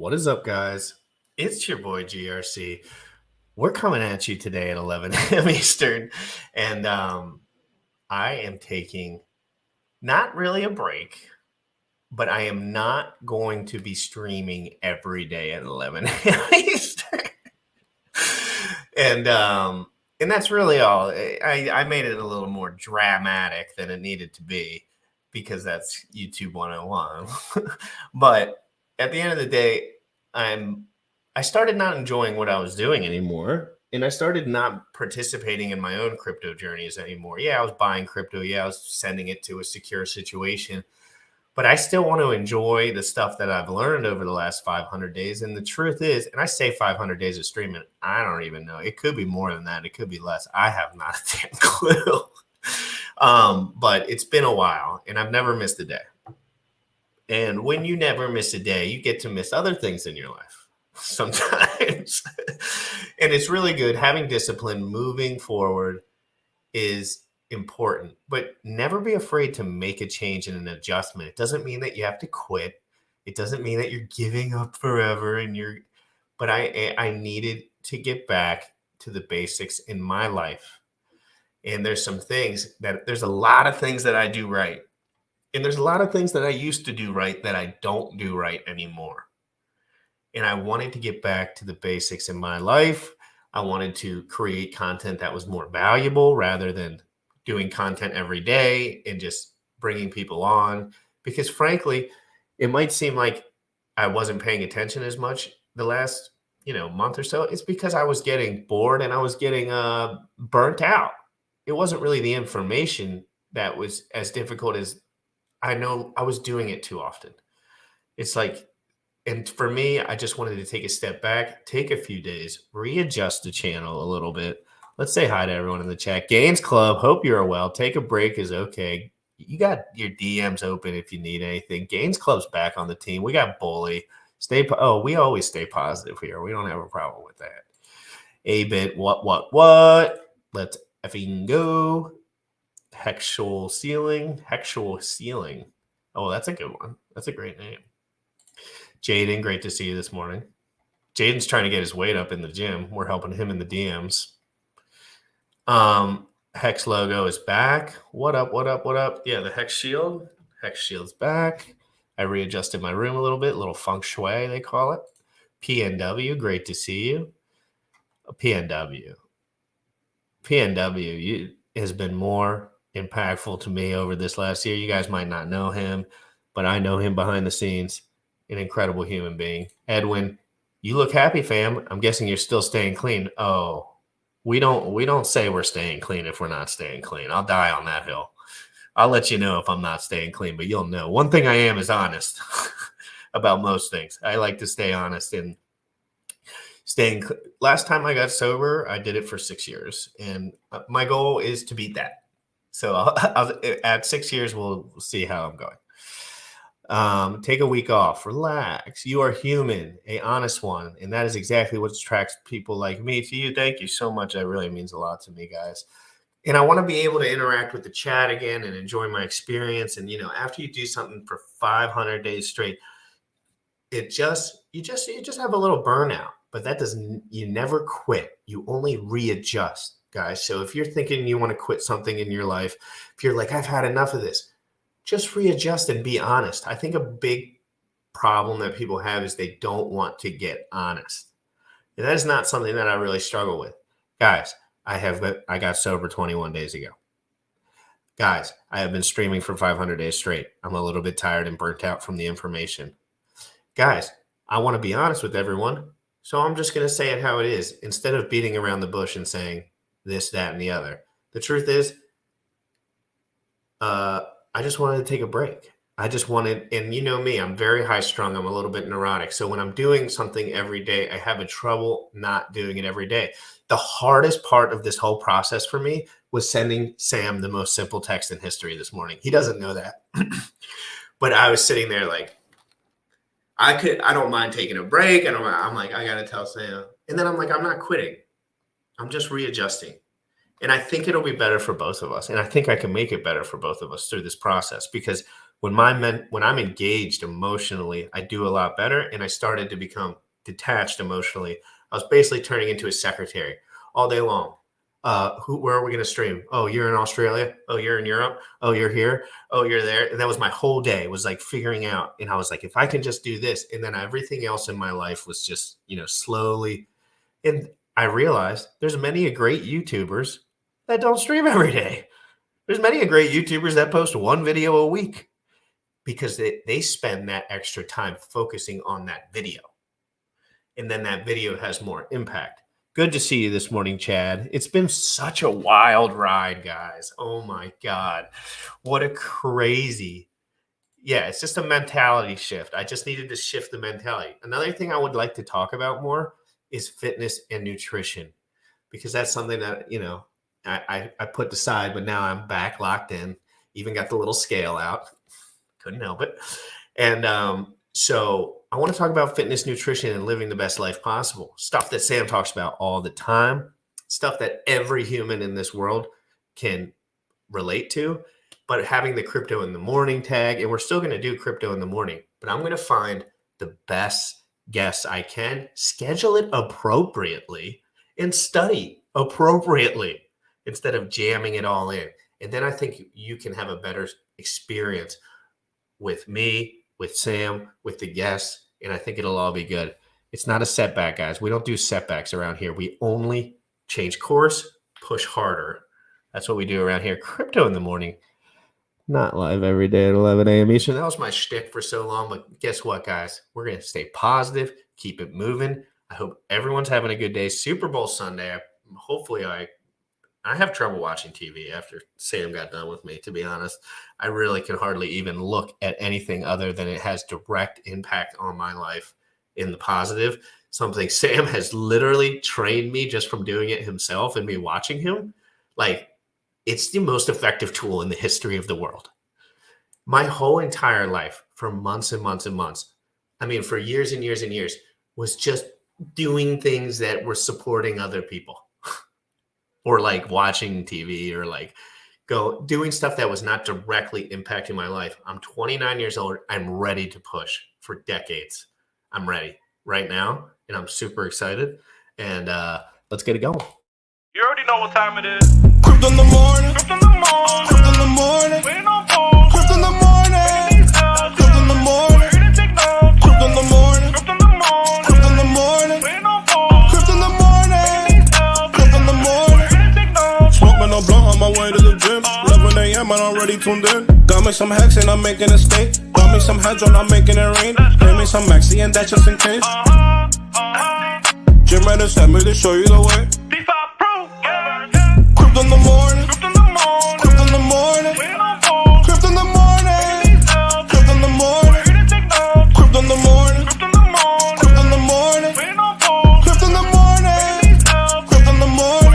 What is up, guys? It's your boy GRC. We're coming at you today at 11 a.m. Eastern, and I am taking not really a break, but I am not going to be streaming every day at 11 a.m. Eastern. and um, and that's really all. I made it a little more dramatic than it needed to be because that's YouTube 101. But at the end of the day, I'm I started not enjoying what I was doing anymore. And I started not participating in my own crypto journeys anymore. Yeah, I was buying crypto. Yeah, I was sending it to a secure situation. But I still want to enjoy the stuff that I've learned over the last 500 days. And the truth is, and I say 500 days of streaming, I don't even know. It could be more than that. It could be less. I have not a damn clue. But it's been a while and I've never missed a day. And when you never miss a day, you get to miss other things in your life sometimes. And it's really good. Having discipline moving forward is important, but never be afraid to make a change and an adjustment. It doesn't mean that you have to quit. It doesn't mean that you're giving up forever but I needed to get back to the basics in my life. And there's a lot of things that I do right. And there's a lot of things that I used to do right that I don't do right anymore. And I wanted to get back to the basics in my life. I wanted to create content that was more valuable rather than doing content every day and just bringing people on. Because frankly, it might seem like I wasn't paying attention as much the last, month or so. It's because I was getting bored and I was getting burnt out. It wasn't really the information that was as difficult as I know I was doing it too often. It's like, and for me, I just wanted to take a step back, take a few days, readjust the channel a little bit. Let's say hi to everyone in the chat. Gaines Club, hope you're well. Take a break is okay. You got your DMs open if you need anything. Gaines Club's back on the team. We got Bully. We always stay positive here. We don't have a problem with that. A-bit, what? Let's effing go. Hexual Ceiling. Oh, that's a good one. That's a great name. Jaden, great to see you this morning. Jaden's trying to get his weight up in the gym. We're helping him in the DMs. Hex logo is back. What up? Yeah, the Hex Shield. Hex Shield's back. I readjusted my room a little bit. Little feng shui, they call it. PNW, great to see you. PNW has been more impactful to me over this last year. You guys might not know him, but I know him behind the scenes. An incredible human being. Edwin, you look happy, fam. I'm guessing you're still staying clean. Oh, we don't say we're staying clean if we're not staying clean. I'll die on that hill. I'll let you know if I'm not staying clean, but you'll know. One thing I am is honest about most things. I like to stay honest and last time I got sober, I did it for 6 years, and my goal is to beat that. So at 6 years, we'll see how I'm going. Take a week off, relax. You are human, a honest one, and that is exactly what attracts people like me to you. Thank you so much. That really means a lot to me, guys. And I want to be able to interact with the chat again and enjoy my experience. And after you do something for 500 days straight, you just have a little burnout. But you never quit. You only readjust, guys. So if you're thinking you want to quit something in your life, if you're like, I've had enough of this, just readjust and be honest. I think a big problem that people have is they don't want to get honest. And that is not something that I really struggle with. Guys, I got sober 21 days ago. Guys, I have been streaming for 500 days straight. I'm a little bit tired and burnt out from the information. Guys, I want to be honest with everyone. So I'm just going to say it how it is instead of beating around the bush and saying this, that, and the other. The truth is, I just wanted to take a break. And you know me, I'm very high strung. I'm a little bit neurotic. So when I'm doing something every day, I have a trouble not doing it every day. The hardest part of this whole process for me was sending Sam the most simple text in history this morning. He doesn't know that. But I was sitting there like, I don't mind taking a break. I'm like, I got to tell Sam. And then I'm like, I'm not quitting. I'm just readjusting. And I think it'll be better for both of us. And I think I can make it better for both of us through this process because when I'm engaged emotionally, I do a lot better, and I started to become detached emotionally. I was basically turning into a secretary all day long. Where are we going to stream? Oh, you're in Australia. Oh, you're in Europe. Oh, you're here. Oh, you're there. And that was my whole day, was like figuring out. And I was like, if I can just do this, and then everything else in my life was just, slowly. And I realized there's many great YouTubers that don't stream every day. There's many great YouTubers that post one video a week because they spend that extra time focusing on that video. And then that video has more impact. Good to see you this morning, Chad. It's been such a wild ride, guys. Oh my God. What a crazy. Yeah, it's just a mentality shift. I just needed to shift the mentality. Another thing I would like to talk about more is fitness and nutrition, because that's something that, I put aside, but now I'm back locked in. Even got the little scale out. Couldn't help it. And so I want to talk about fitness, nutrition, and living the best life possible. Stuff that Sam talks about all the time, stuff that every human in this world can relate to, but having the crypto in the morning tag, and we're still going to do crypto in the morning, but I'm going to find the best guests I can, schedule it appropriately, and study appropriately instead of jamming it all in. And then I think you can have a better experience with me, with Sam, with the guests, and I think it'll all be good. It's not a setback, guys. We don't do setbacks around here. We only change course, push harder. That's what we do around here. Crypto in the morning, not live every day at 11 a.m. Eastern. That was my shtick for so long, but guess what, guys? We're going to stay positive, keep it moving. I hope everyone's having a good day. Super Bowl Sunday. Hopefully I have trouble watching TV after Sam got done with me, to be honest. I really can hardly even look at anything other than it has direct impact on my life in the positive. Something Sam has literally trained me just from doing it himself and me watching him. Like, it's the most effective tool in the history of the world. My whole entire life, for months and months and months, for years and years and years, was just doing things that were supporting other people. Or like watching TV, or like doing stuff that was not directly impacting my life. I'm 29 years old. I'm ready to push for decades. I'm ready right now, and I'm super excited. And let's get it going. You already know what time it is. Crypto in the morning. Crypto in the morning. Crypto in the morning. Waiting on phone. Crypto in the morning. Crypto in the morning. Crypto in the morning. Crypto in the morning. Crypto in the morning. Waiting on phone. Crypto in the morning. Crypto in the morning. Smoking a blunt on my way to the gym. 11 a.m. and I'm already tuned in. Got me some hacks and I'm making a stake. Got me some heads on, I'm making it rain. Pay me some maxi and that's just in case. Jim Reddit sent me to show you the way. Crypto in the morning. Crypto in the morning. Crypto in the morning. Crypto in the morning. Crypto in the morning. Crypto in the morning. Crypto in the morning. Crypto in the morning. Crypto in the morning. Crypto in the morning.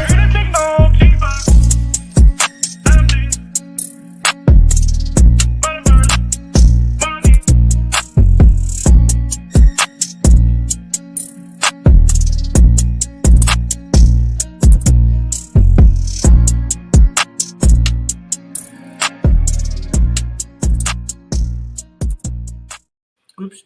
Oops.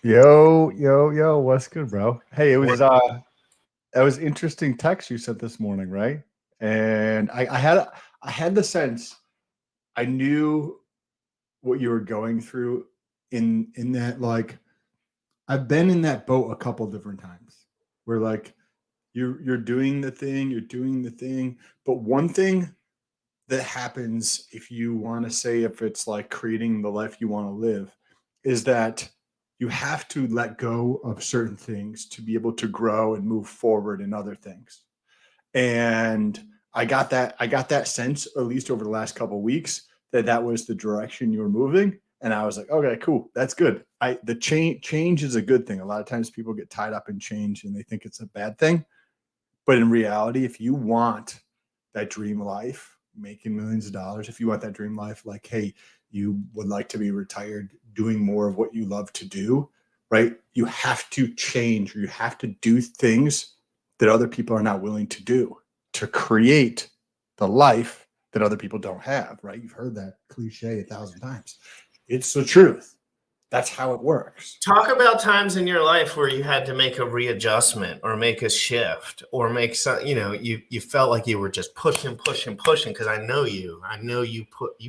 Yo, what's good, bro? Hey, it was interesting text you sent this morning, right? And I had the sense I knew what you were going through in that, like, I've been in that boat a couple different times where, like, you're doing the thing, but one thing that happens if you want to say, if it's like creating the life you want to live, is that you have to let go of certain things to be able to grow and move forward in other things. And I got that sense, at least over the last couple of weeks, that was the direction you were moving. And I was like, okay, cool. That's good. The change is a good thing. A lot of times people get tied up in change and they think it's a bad thing. But in reality, if you want that dream life, making millions of dollars, if you want that dream life, like, hey, you would like to be retired doing more of what you love to do, right? You have to change, or you have to do things that other people are not willing to do to create the life that other people don't have, right? You've heard that cliche 1,000 times. It's the truth. That's how it works. Talk about times in your life where you had to make a readjustment or make a shift or make some, you felt like you were just pushing. Cause I know you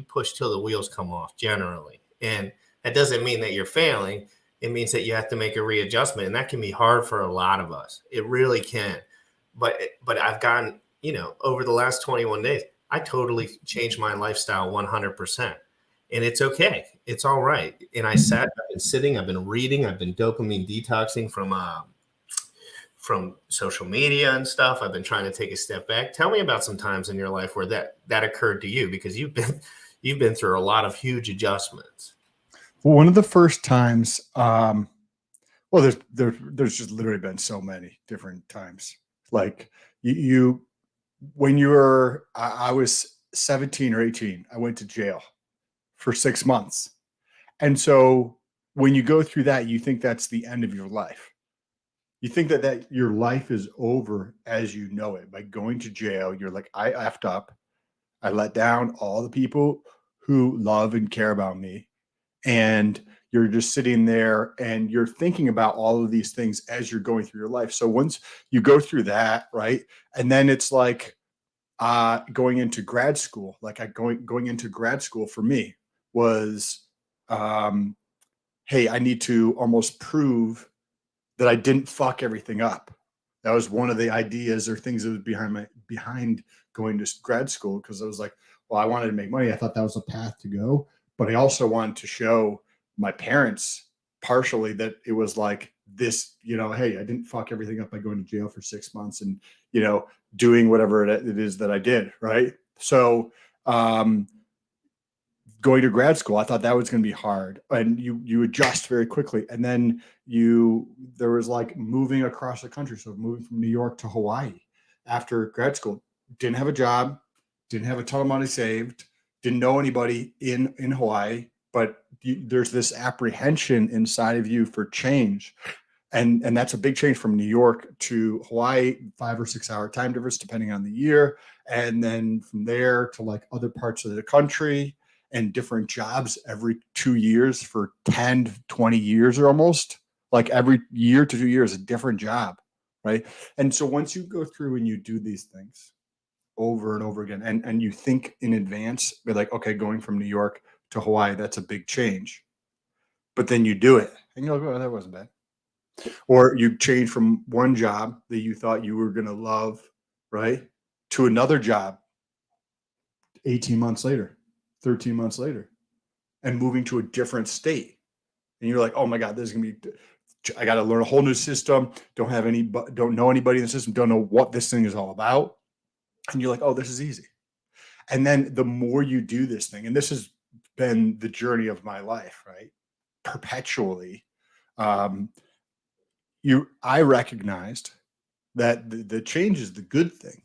push till the wheels come off generally. And that doesn't mean that you're failing. It means that you have to make a readjustment. And that can be hard for a lot of us. It really can. But I've gotten, over the last 21 days, I totally changed my lifestyle 100%. And it's okay. It's all right. And I've been sitting, I've been reading, I've been dopamine detoxing from social media and stuff. I've been trying to take a step back. Tell me about some times in your life where that occurred to you, because you've been through a lot of huge adjustments. Well, one of the first times, there's just literally been so many different times. Like when I was 17 or 18, I went to jail for 6 months. And so when you go through that, you think that's the end of your life. You think that your life is over as you know it. By going to jail, you're like, I effed up. I let down all the people who love and care about me. And you're just sitting there and you're thinking about all of these things as you're going through your life. So once you go through that, right? And then it's like going into grad school. Like going into grad school for me was, hey, I need to almost prove that I didn't fuck everything up. That was one of the ideas or things that was behind going to grad school, because I was like, well, I wanted to make money. I thought that was a path to go, but I also wanted to show my parents partially that it was like this, hey, I didn't fuck everything up by going to jail for 6 months and, doing whatever it is that I did. Right. So, going to grad school, I thought that was going to be hard, and you adjust very quickly. And then there was like moving across the country. So moving from New York to Hawaii after grad school, didn't have a job, didn't have a ton of money saved, didn't know anybody in Hawaii, but there's this apprehension inside of you for change. And that's a big change from New York to Hawaii, 5 or 6 hour time difference, depending on the year. And then from there to like other parts of the country, and different jobs every 2 years for 10 to 20 years, or almost like every year to 2 years, a different job. Right. And so once you go through and you do these things over and over again, and you think in advance, be like, okay, going from New York to Hawaii, that's a big change. But then you do it and you're like, oh, that wasn't bad. Or you change from one job that you thought you were going to love, right, to another job 18 months later, 13 months later, and moving to a different state. And you're like, oh my God, this is going to be, I got to learn a whole new system. Don't know anybody in the system. Don't know what this thing is all about. And you're like, oh, this is easy. And then the more you do this thing, and this has been the journey of my life, right? Perpetually, I recognized that the change is the good thing,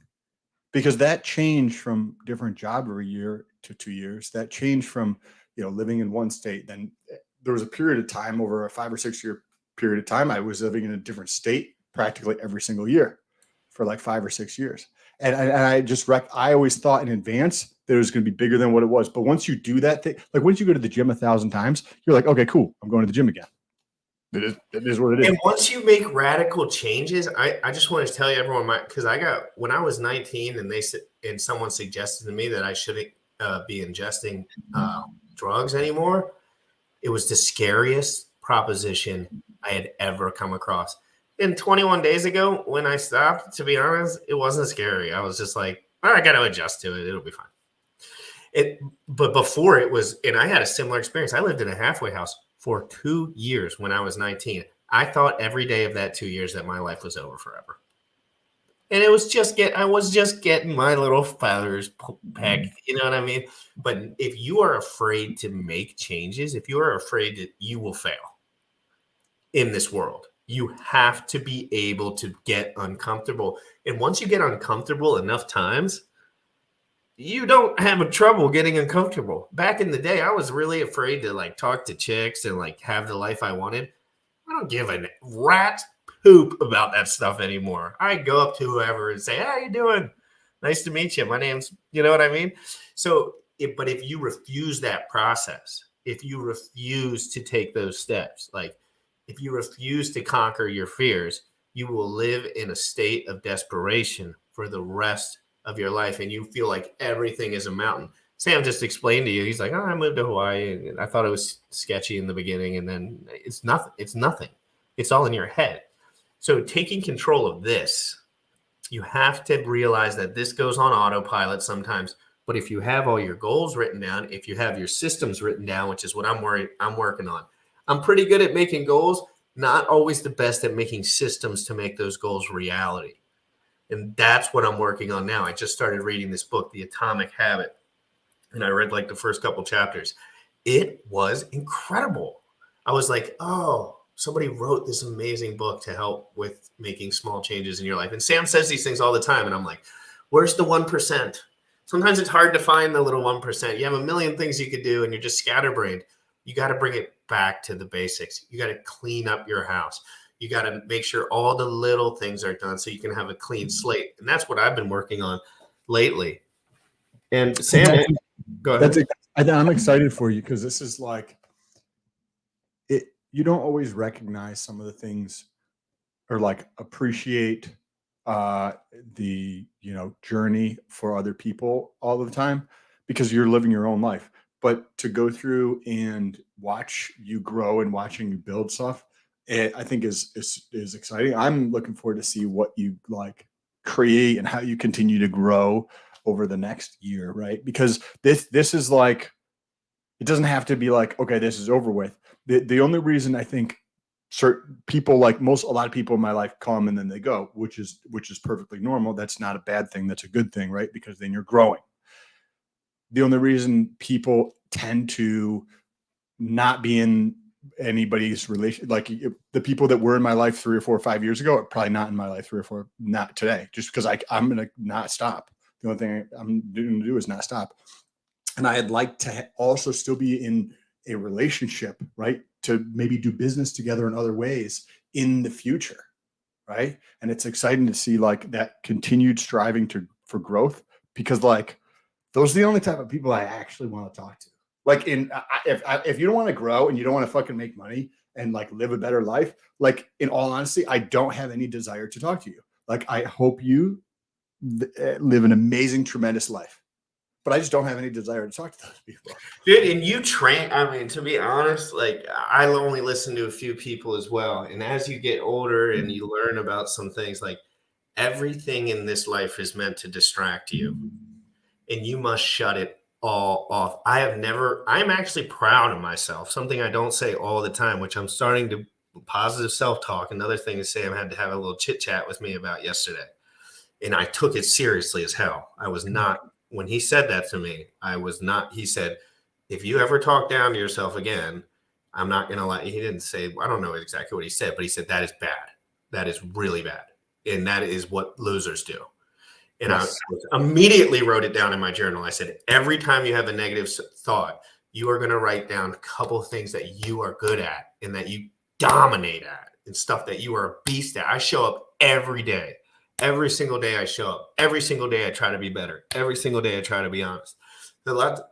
because that change from different job every year to 2 years, that change from, living in one state, then there was a period of time over a 5 or 6 year period of time, I was living in a different state practically every single year for like 5 or 6 years. And I always thought in advance that it was going to be bigger than what it was. But once you do that thing, like once you go to the gym 1,000 times, you're like, okay, cool, I'm going to the gym again. It is what it is. And once you make radical changes, I just want to tell you, everyone, because when I was 19 and someone suggested to me that I shouldn't be ingesting drugs anymore, it was the scariest proposition I had ever come across. And 21 days ago, when I stopped, to be honest, it wasn't scary. I was just like, all right, I got to adjust to it. It'll be fine. But before it was, and I had a similar experience. I lived in a halfway house for 2 years when I was 19. I thought every day of that 2 years that my life was over forever. And I was just getting my little feathers pecked, you know what I mean? But if you are afraid to make changes, if you are afraid that you will fail in this world, you have to be able to get uncomfortable. And once you get uncomfortable enough times, you don't have trouble getting uncomfortable. Back in the day, I was really afraid to like talk to chicks and like have the life I wanted. I don't give a rat's poop about that stuff anymore. I go up to whoever and say, how you doing? Nice to meet you. My name's, you know what I mean? So, but if you refuse that process, if you refuse to take those steps, like if you refuse to conquer your fears, you will live in a state of desperation for the rest of your life. And you feel like everything is a mountain. Sam just explained to you, he's like, oh, I moved to Hawaii. And I thought it was sketchy in the beginning. And then it's nothing. It's nothing. It's all in your head. So taking control of this, you have to realize that this goes on autopilot sometimes. But if you have all your goals written down, if you have your systems written down, which is what I'm working on. I'm pretty good at making goals, not always the best at making systems to make those goals reality. And that's what I'm working on now. I just started reading this book, The Atomic Habit, and I read like the first couple chapters. It was incredible. I was like, oh, somebody wrote this amazing book to help with making small changes in your life. And Sam says these things all the time. And I'm like, where's the 1%? Sometimes it's hard to find the little 1%. You have a million things you could do and you're just scatterbrained. You got to bring it back to the basics. You got to clean up your house. You got to make sure all the little things are done so you can have a clean slate. And that's what I've been working on lately. And Sam, go ahead. I'm excited for you because this is like, you don't always recognize some of the things or like appreciate the journey for other people all the time because you're living your own life. But to go through and watch you grow and watching you build stuff, I think is exciting. I'm looking forward to see what you like create and how you continue to grow over the next year, right? Because this is like, it doesn't have to be like, okay, this is over with. The only reason I think certain people, like a lot of people in my life, come and then they go, which is perfectly normal. That's not a bad thing. That's a good thing, right? Because then you're growing. The only reason people tend to not be in anybody's relation, like the people that were in my life 3 or 4 or 5 years ago are probably not in my life 3 or 4, not today, just because I'm going to not stop. The only thing I'm going to do is not stop. And I'd like to also still be in a relationship, right? To maybe do business together in other ways in the future, right? And it's exciting to see like that continued striving for growth, because like those are the only type of people I actually want to talk to. Like if you don't want to grow and you don't want to fucking make money and like live a better life, like in all honesty, I don't have any desire to talk to you. Like I hope you live an amazing, tremendous life. But I just don't have any desire to talk to those people. Dude, and you train, I mean, to be honest, like I only listen to a few people as well. And as you get older and you learn about some things, like everything in this life is meant to distract you. And you must shut it all off. I'm actually proud of myself. Something I don't say all the time, which I'm starting to positive self-talk. Another thing is Sam had to have a little chit chat with me about yesterday. And I took it seriously as hell. I was not. When he said that to me, I was not. He said, if you ever talk down to yourself again, I'm not going to let you. He didn't say, I don't know exactly what he said, but he said, that is bad. That is really bad. And that is what losers do. And yes. I immediately wrote it down in my journal. I said, every time you have a negative thought, you are going to write down a couple of things that you are good at and that you dominate at and stuff that you are a beast at. I show up every day. Every single day I show up. Every single day I try to be better. Every single day I try to be honest.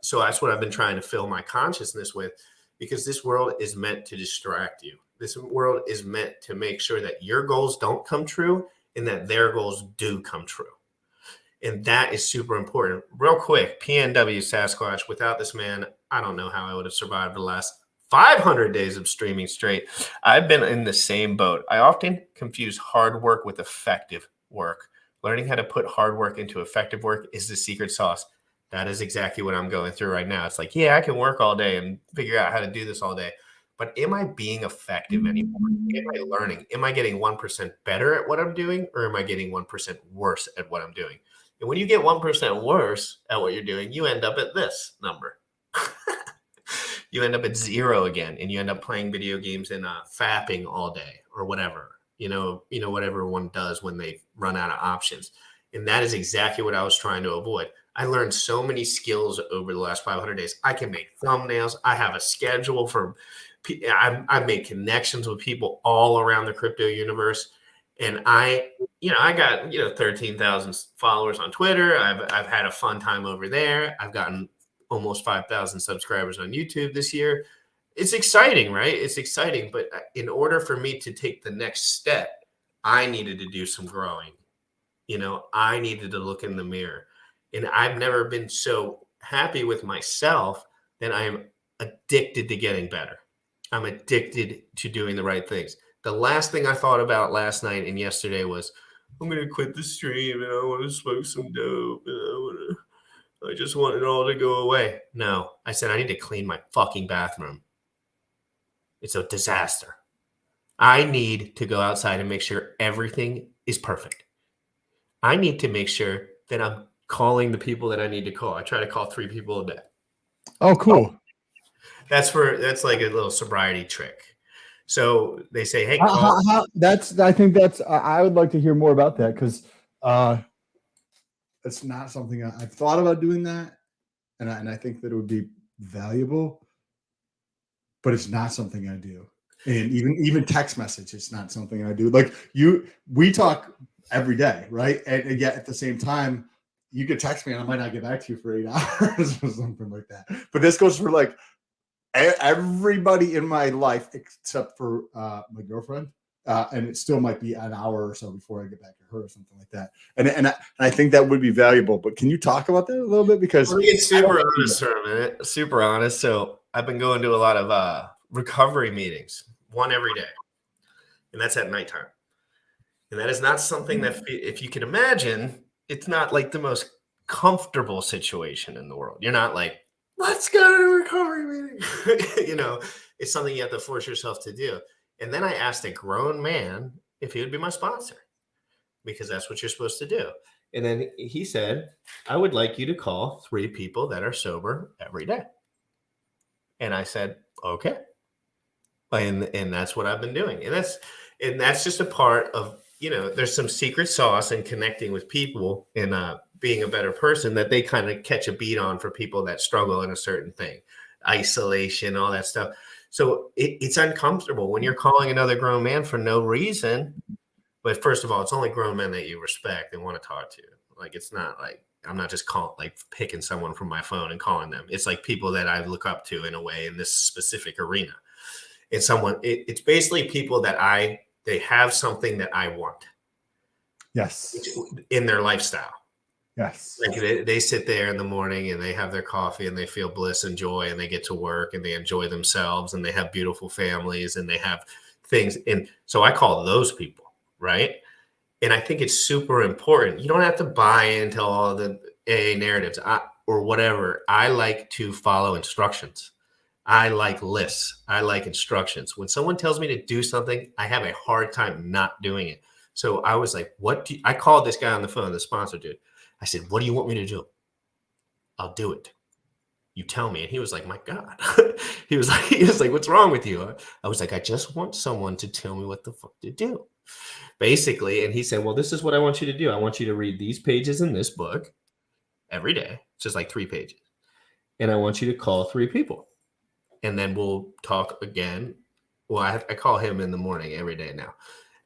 So that's what I've been trying to fill my consciousness with, because this world is meant to distract you. This world is meant to make sure that your goals don't come true and that their goals do come true. And that is super important. Real quick, PNW Sasquatch, without this man, I don't know how I would have survived the last 500 days of streaming straight. I've been in the same boat. I often confuse hard work with effective work. Learning how to put hard work into effective work is the secret sauce. That is exactly what I'm going through right now. It's like, yeah, I can work all day and figure out how to do this all day, but am I being effective anymore? Am I learning? Am I getting 1% better at what I'm doing, or am I getting 1% worse at what I'm doing? And when you get 1% worse at what you're doing, you end up at this number. You end up at 0 again, and you end up playing video games and fapping all day or whatever. You know, whatever one does when they run out of options. And that is exactly what I was trying to avoid. I learned so many skills over the last 500 days. I can make thumbnails. I have a schedule I make connections with people all around the crypto universe. And I I got 13,000 followers on Twitter. I've had a fun time over there. I've gotten almost 5,000 subscribers on YouTube this year. It's exciting, right? It's exciting, but in order for me to take the next step, I needed to do some growing. I needed to look in the mirror, and I've never been so happy with myself than I am addicted to getting better. I'm addicted to doing the right things. The last thing I thought about last night and yesterday was, I'm going to quit the stream and I want to smoke some dope and I just want it all to go away. No, I said, I need to clean my fucking bathroom. It's a disaster. I need to go outside and make sure everything is perfect. I need to make sure that I'm calling the people that I need to call. I try to call 3 people a day. Oh, cool. That's like a little sobriety trick. So they say, hey, call. I would like to hear more about that, because it's not something I've thought about doing that. And I think that it would be valuable, but it's not something I do. And even text message, it's not something I do. Like we talk every day, right? And yet at the same time, you could text me and I might not get back to you for 8 hours or something like that. But this goes for like everybody in my life except for my girlfriend. And it still might be an hour or so before I get back to her or something like that. And I think that would be valuable. But can you talk about that a little bit? Because let me get super honest for a minute. Super honest. So I've been going to a lot of recovery meetings, one every day. And that's at nighttime. And that is not something that, if you can imagine, it's not like the most comfortable situation in the world. You're not like, let's go to a recovery meeting. It's something you have to force yourself to do. And then I asked a grown man if he would be my sponsor, because that's what you're supposed to do. And then he said, I would like you to call 3 people that are sober every day. And I said, okay. And that's what I've been doing. And that's just a part of, there's some secret sauce in connecting with people and being a better person that they kind of catch a beat on for people that struggle in a certain thing, isolation, all that stuff. So it's uncomfortable when you're calling another grown man for no reason. But first of all, it's only grown men that you respect and want to talk to. Like, it's not like, I'm not just picking someone from my phone and calling them. It's like people that I look up to in a way in this specific arena. It's basically people that they have something that I want. Yes. In their lifestyle. Yes. Like they sit there in the morning and they have their coffee and they feel bliss and joy and they get to work and they enjoy themselves and they have beautiful families and they have things. And so I call those people, right? And I think it's super important. You don't have to buy into all the AA narratives or whatever. I like to follow instructions. I like lists. I like instructions. When someone tells me to do something, I have a hard time not doing it. So I was like, I called this guy on the phone, the sponsor dude. I said, what do you want me to do? I'll do it. You tell me. And he was like, my God. he was like, what's wrong with you? I was like, I just want someone to tell me what the fuck to do. Basically. And he said, well, this is what I want you to do. I want you to read these pages in this book every day. It's just like 3 pages. And I want you to call 3 people. And then we'll talk again. Well, I call him in the morning every day now.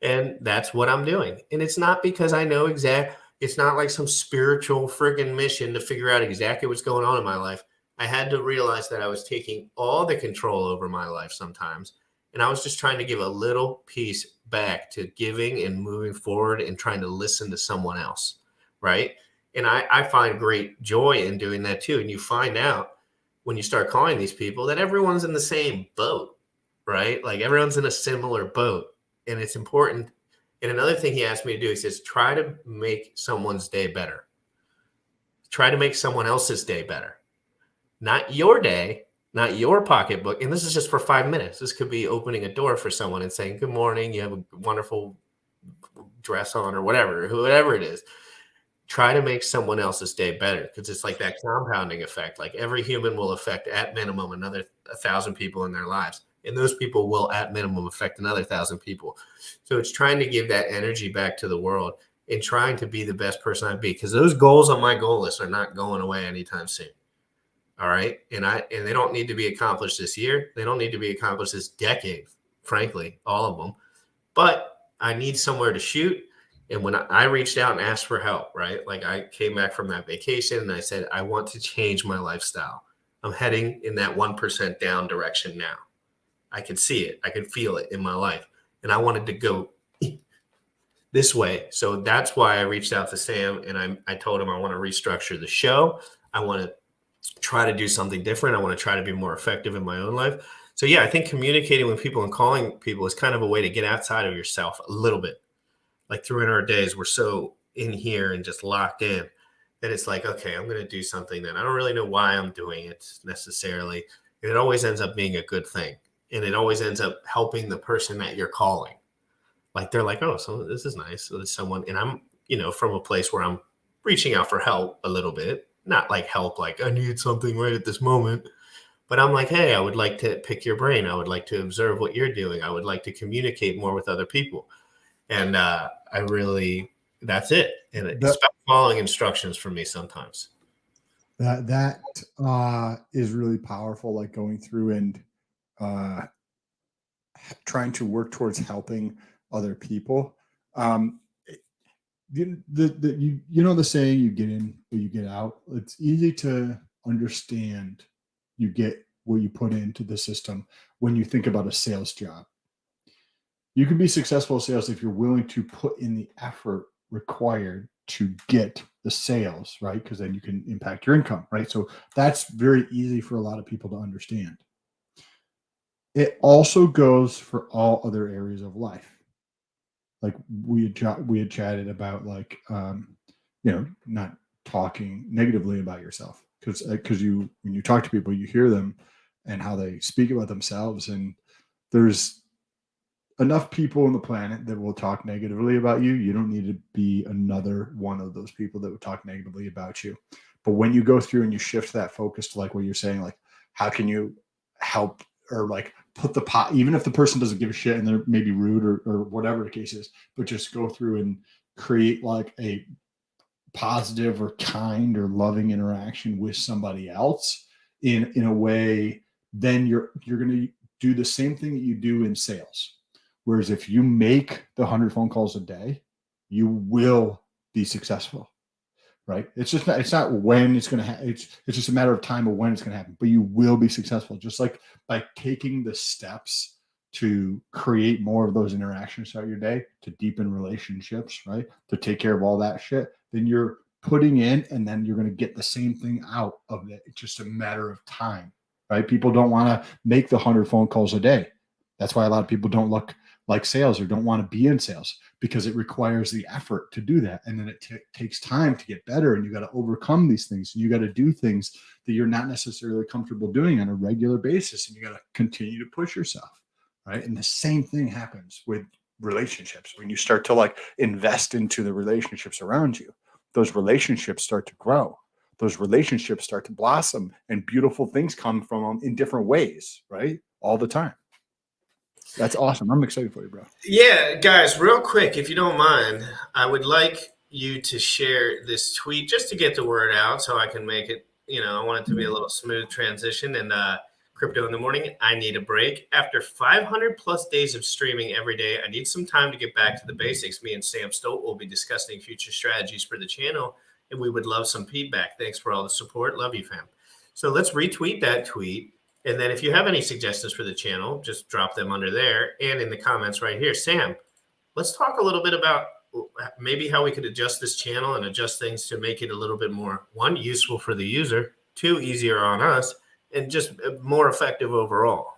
And that's what I'm doing. And it's not because I know it's not like some spiritual friggin' mission to figure out exactly what's going on in my life. I had to realize that I was taking all the control over my life sometimes. And I was just trying to give a little piece back to giving and moving forward and trying to listen to someone else. Right. And I find great joy in doing that too. And you find out when you start calling these people that everyone's in the same boat, right? Like everyone's in a similar boat. And it's important. And another thing he asked me to do, he says, try to make someone's day better. Try to make someone else's day better. Not your day, not your pocketbook. And this is just for 5 minutes. This could be opening a door for someone and saying, good morning, you have a wonderful dress on or whatever it is. Try to make someone else's day better, because it's like that compounding effect. Like every human will affect at minimum another 1,000 people in their lives. And those people will at minimum affect another 1,000 people. So it's trying to give that energy back to the world and trying to be the best person I be, because those goals on my goal list are not going away anytime soon. All right. And they don't need to be accomplished this year. They don't need to be accomplished this decade, frankly, all of them. But I need somewhere to shoot. And when I reached out and asked for help, right? Like I came back from that vacation and I said, I want to change my lifestyle. I'm heading in that 1% down direction now. I could see it. I could feel it in my life. And I wanted to go this way. So that's why I reached out to Sam and I told him I want to restructure the show. I want to try to do something different. I want to try to be more effective in my own life. So yeah, I think communicating with people and calling people is kind of a way to get outside of yourself a little bit. Like throughout our days, we're so in here and just locked in that it's like, okay, I'm going to do something that I don't really know why I'm doing it necessarily. And it always ends up being a good thing. And it always ends up helping the person that you're calling. Like they're like, oh, so this is nice. So there's someone, and I'm, from a place where I'm reaching out for help a little bit, not like help, like I need something right at this moment. But I'm like, hey, I would like to pick your brain. I would like to observe what you're doing. I would like to communicate more with other people. And that's it. And it's about following instructions for me sometimes. That is really powerful, like going through and trying to work towards helping other people. The saying, you get in or you get out. It's easy to understand you get what you put into the system when you think about a sales job. You can be successful in sales if you're willing to put in the effort required to get the sales, right? Because then you can impact your income, right? So that's very easy for a lot of people to understand. It also goes for all other areas of life. Like we had chatted about, like, not talking negatively about yourself, because when you talk to people, you hear them and how they speak about themselves, and there's enough people on the planet that will talk negatively about you. You don't need to be another one of those people that would talk negatively about you. But when you go through and you shift that focus to, like what you're saying, like how can you help, or like put the pot, even if the person doesn't give a shit and they're maybe rude or whatever the case is, but just go through and create like a positive or kind or loving interaction with somebody else in a way, then you're going to do the same thing that you do in sales. Whereas if you make the 100 phone calls a day, you will be successful, right? It's not when it's going to happen. It's just a matter of time of when it's going to happen, but you will be successful. Just like by taking the steps to create more of those interactions throughout your day, to deepen relationships, right? To take care of all that shit, then you're putting in, and then you're going to get the same thing out of it. It's just a matter of time, right? People don't want to make the 100 phone calls a day. That's why a lot of people don't look like sales or don't want to be in sales, because it requires the effort to do that. And then it takes time to get better, and you got to overcome these things, and you got to do things that you're not necessarily comfortable doing on a regular basis. And you got to continue to push yourself, right? And the same thing happens with relationships. When you start to like invest into the relationships around you, those relationships start to grow. Those relationships start to blossom, and beautiful things come from them in different ways, right? All the time. That's awesome. I'm excited for you, bro. Yeah, guys, real quick, if you don't mind, I would like you to share this tweet just to get the word out so I can make it, I want it to be a little smooth transition. And Crypto in the Morning, I need a break. After 500 plus days of streaming every day, I need some time to get back to the basics. Me and Sam Stolt will be discussing future strategies for the channel, and we would love some feedback. Thanks for all the support. Love you, fam. So let's retweet that tweet. And then if you have any suggestions for the channel, just drop them under there and in the comments right here. Sam, let's talk a little bit about maybe how we could adjust this channel and adjust things to make it a little bit more, one, useful for the user, two, easier on us, and just more effective overall.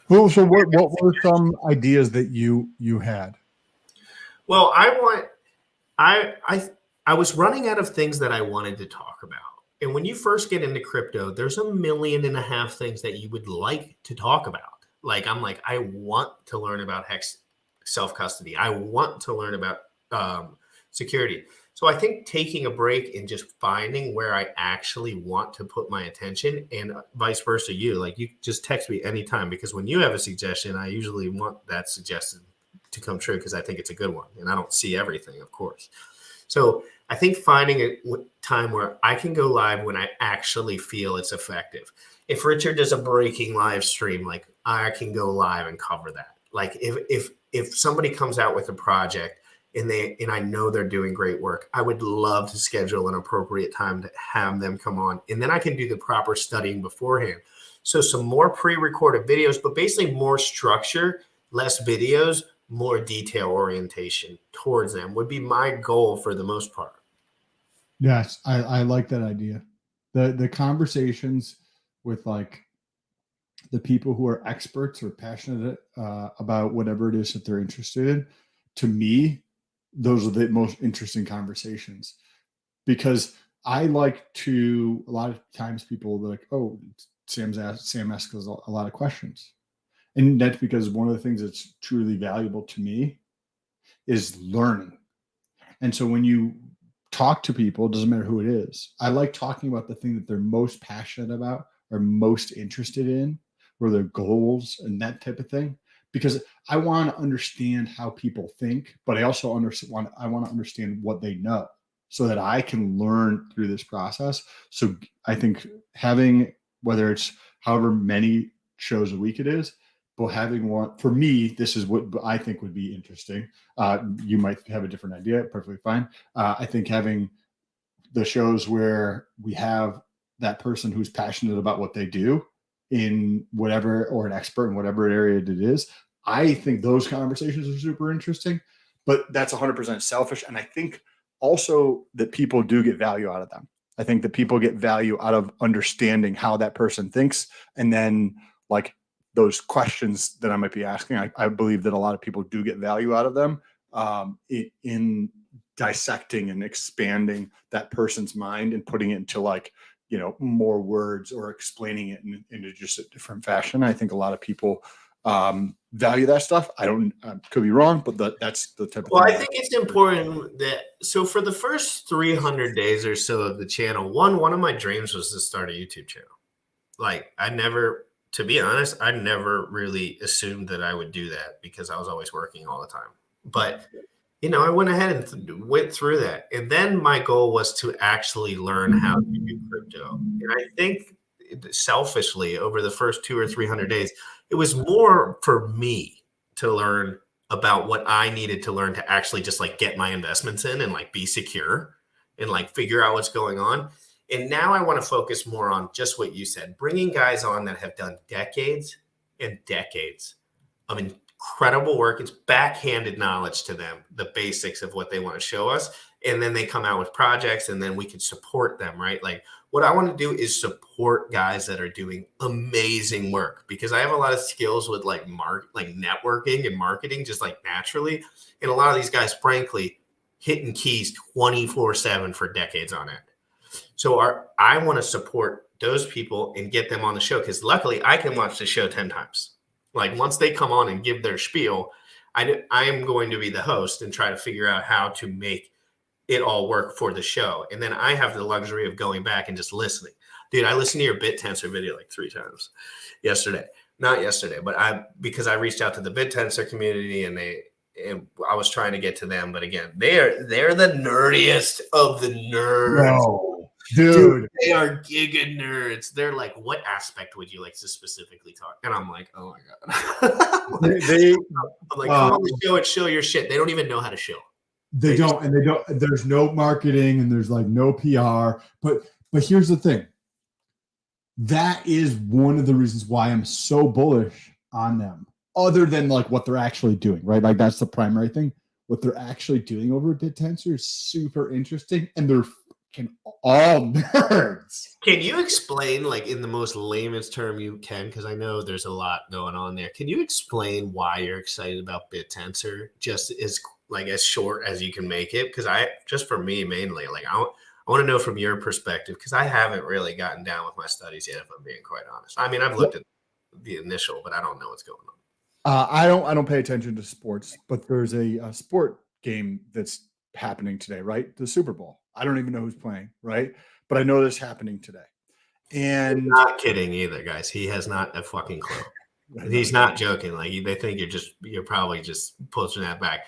Well, so what were some ideas that you had? Well, I was running out of things that I wanted to talk about. And when you first get into crypto, there's 1.5 million things that you would like to talk about. Like, I want to learn about hex self-custody. I want to learn about security. So I think taking a break and just finding where I actually want to put my attention, and vice versa, you just text me anytime, because when you have a suggestion, I usually want that suggestion to come true because I think it's a good one. And I don't see everything, of course. So I think finding a time where I can go live when I actually feel it's effective. If Richard does a breaking live stream, like, I can go live and cover that. Like if somebody comes out with a project and I know they're doing great work, I would love to schedule an appropriate time to have them come on. And then I can do the proper studying beforehand. So some more pre-recorded videos, but basically more structure, less videos, more detail orientation towards them would be my goal for the most part. Yes, I like that idea. The conversations with like the people who are experts or passionate about whatever it is that they're interested in, to me, those are the most interesting conversations, because I like to, a lot of times people are like, oh, Sam asks us a lot of questions. And that's because one of the things that's truly valuable to me is learning. And so when you talk to people, it doesn't matter who it is, I like talking about the thing that they're most passionate about or most interested in, or their goals and that type of thing, because I want to understand how people think, but I also want to understand what they know so that I can learn through this process. So I think having, whether it's however many shows a week it is, but having one, for me, this is what I think would be interesting. You might have a different idea, perfectly fine. I think having the shows where we have that person who's passionate about what they do in whatever, or an expert in whatever area it is, I think those conversations are super interesting, but that's 100% selfish. And I think also that people do get value out of them. I think that people get value out of understanding how that person thinks. And then like those questions that I might be asking, I believe that a lot of people do get value out of them in dissecting and expanding that person's mind and putting it into like, you know, more words or explaining it into just a different fashion. I think a lot of people value that stuff. I don't, could be wrong, but that's the type of Well, thing. I think it's important that, so for the first 300 days or so of the channel, one of my dreams was to start a YouTube channel. Like to be honest, I never really assumed that I would do that because I was always working all the time. But, you know, I went ahead and went through that. And then my goal was to actually learn how to do crypto. And I think selfishly over the first 200 or 300 days, it was more for me to learn about what I needed to learn to actually just like get my investments in and like be secure and like figure out what's going on. And now I want to focus more on just what you said, bringing guys on that have done decades and decades of incredible work. It's backhanded knowledge to them, the basics of what they want to show us. And then they come out with projects and then we can support them, right? Like what I want to do is support guys that are doing amazing work, because I have a lot of skills with like networking and marketing, just like naturally. And a lot of these guys, frankly, hitting keys 24/7 for decades on end. So I want to support those people and get them on the show, because luckily I can watch the show 10 times. Like once they come on and give their spiel, I am going to be the host and try to figure out how to make it all work for the show. And then I have the luxury of going back and just listening. Dude, I listened to your BitTensor video like 3 times yesterday. Not yesterday, but because I reached out to the BitTensor community and I was trying to get to them. But again, they're the nerdiest of the nerds. No, dude, they are giga nerds. They're like, what aspect would you like to specifically talk? And I'm like, oh my God. I'm like, come on the show and show your shit. They don't even know how to show. They don't. There's no marketing and there's like no PR. But here's the thing. That is one of the reasons why I'm so bullish on them, other than like what they're actually doing, right? Like that's the primary thing. What they're actually doing over at BitTensor is super interesting, and they're all nerds. Can you explain, like in the most layman's term you can, because I know there's a lot going on there. Can you explain why you're excited about BitTensor, just as short as you can make it? Because just for me mainly, like I want to know from your perspective, because I haven't really gotten down with my studies yet, if I'm being quite honest. I mean, I've looked at the initial, but I don't know what's going on. I don't pay attention to sports, but there's a sport game that's happening today, right? The Super Bowl. I don't even know who's playing, right? But I know this happening today. And I'm not kidding either, guys. He has not a fucking clue. He's not joking. Like they think you're probably just pushing that back.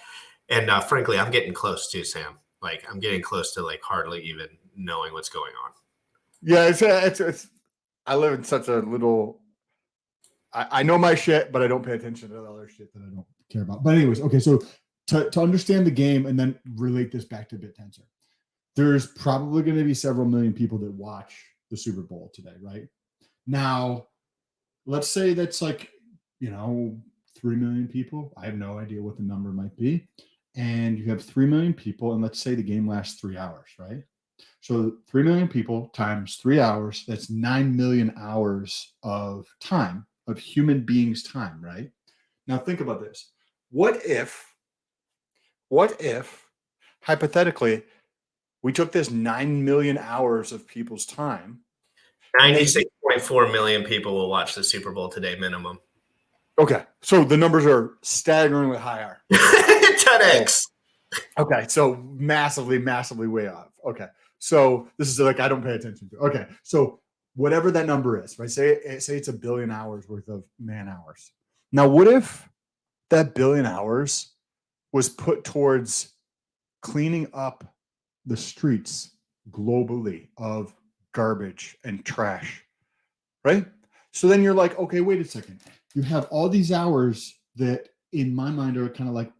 And frankly, I'm getting close too, Sam. Like I'm getting close to like hardly even knowing what's going on. Yeah, it's I live in such a little. I know my shit, but I don't pay attention to the other shit that I don't care about. But anyways, okay, so to understand the game and then relate this back to BitTensor. There's probably going to be several million people that watch the Super Bowl today, right? Now, let's say that's like, 3 million people. I have no idea what the number might be. And you have 3 million people, and let's say the game lasts 3 hours, right? So 3 million people times 3 hours, that's 9 million hours of time, of human beings' time, right? Now think about this. What if hypothetically we took this 9 million hours of people's time? 96.4 million people will watch the Super Bowl today, minimum. Okay, so the numbers are staggeringly higher. 10x. Okay, so massively way off. Okay, so this is like I don't pay attention to. Okay, so whatever that number is, right? Say it's 1 billion hours worth of man hours. Now, what if that billion hours was put towards cleaning up the streets globally of garbage and trash, right? So then you're like, okay, wait a second. You have all these hours that in my mind are kind of like,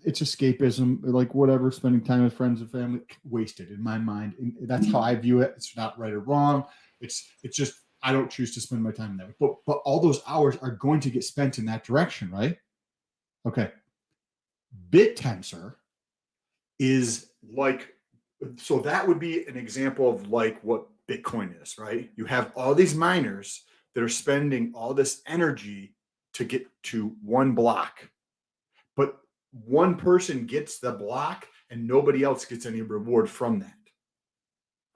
it's escapism, like whatever, spending time with friends and family, wasted in my mind. And that's how I view it. It's not right or wrong. It's just, I don't choose to spend my time in that way. But all those hours are going to get spent in that direction, right? Okay. BitTensor is like, so that would be an example of like what Bitcoin is, right? You have all these miners that are spending all this energy to get to one block, but one person gets the block and nobody else gets any reward from that,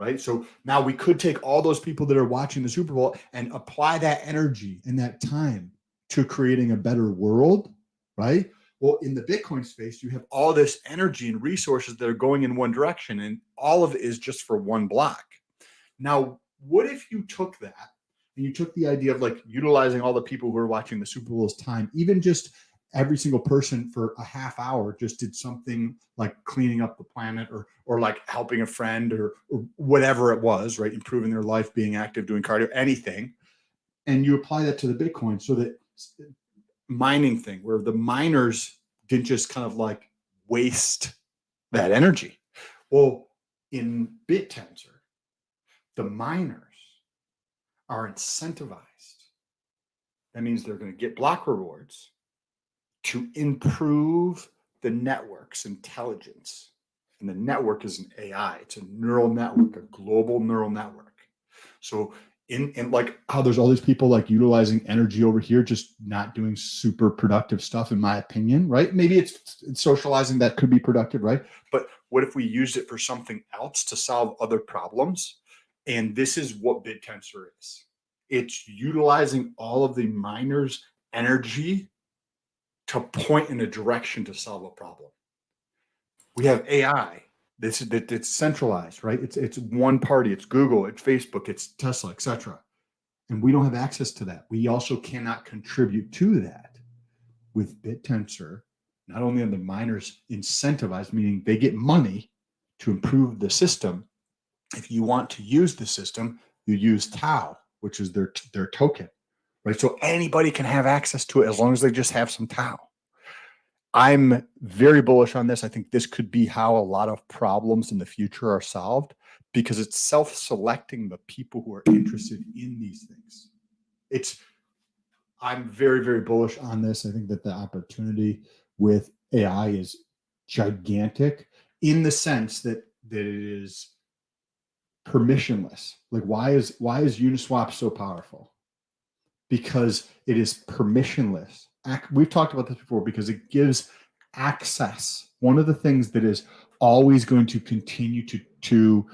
right? So now we could take all those people that are watching the Super Bowl and apply that energy and that time to creating a better world, right? Well, in the Bitcoin space, you have all this energy and resources that are going in one direction, and all of it is just for one block. Now, what if you took that and you took the idea of like utilizing all the people who are watching the Super Bowl's time, even just every single person for a half hour just did something like cleaning up the planet or like helping a friend or whatever it was, right? Improving their life, being active, doing cardio, anything. And you apply that to the Bitcoin so that mining thing where the miners didn't just kind of like waste that energy. Well, in BitTensor, the miners are incentivized. That means they're going to get block rewards to improve the network's intelligence. And the network is an AI. It's a neural network, a global neural network. So in like how there's all these people like utilizing energy over here, just not doing super productive stuff, in my opinion, right? Maybe it's socializing that could be productive, right? But what if we used it for something else to solve other problems? And this is what BitTensor is. It's utilizing all of the miners' energy to point in a direction to solve a problem. We have AI that's centralized, right? It's one party, it's Google, it's Facebook, it's Tesla, etc. And we don't have access to that. We also cannot contribute to that. With BitTensor, not only are the miners incentivized, meaning they get money to improve the system. If you want to use the system, you use Tau, which is their token, right? So anybody can have access to it as long as they just have some Tau. I'm very bullish on this. I think this could be how a lot of problems in the future are solved because it's self-selecting the people who are interested in these things. I'm very, very bullish on this. I think that the opportunity with AI is gigantic in the sense that it is permissionless. Like why is Uniswap so powerful? Because it is permissionless. We've talked about this before because it gives access. One of the things that is always going to continue to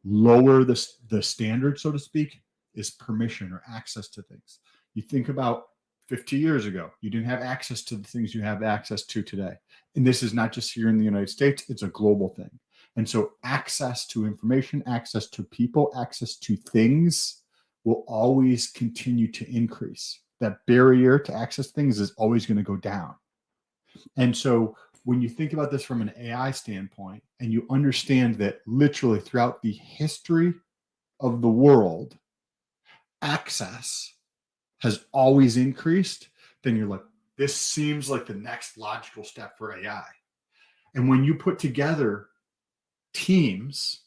lower the standard, so to speak, is permission or access to things. You think about 50 years ago, you didn't have access to the things you have access to today. And this is not just here in the United States, it's a global thing. And so access to information, access to people, access to things will always continue to increase. That barrier to access things is always going to go down. And so when you think about this from an AI standpoint, and you understand that literally throughout the history of the world, access has always increased, then you're like, this seems like the next logical step for AI. And when you put together teams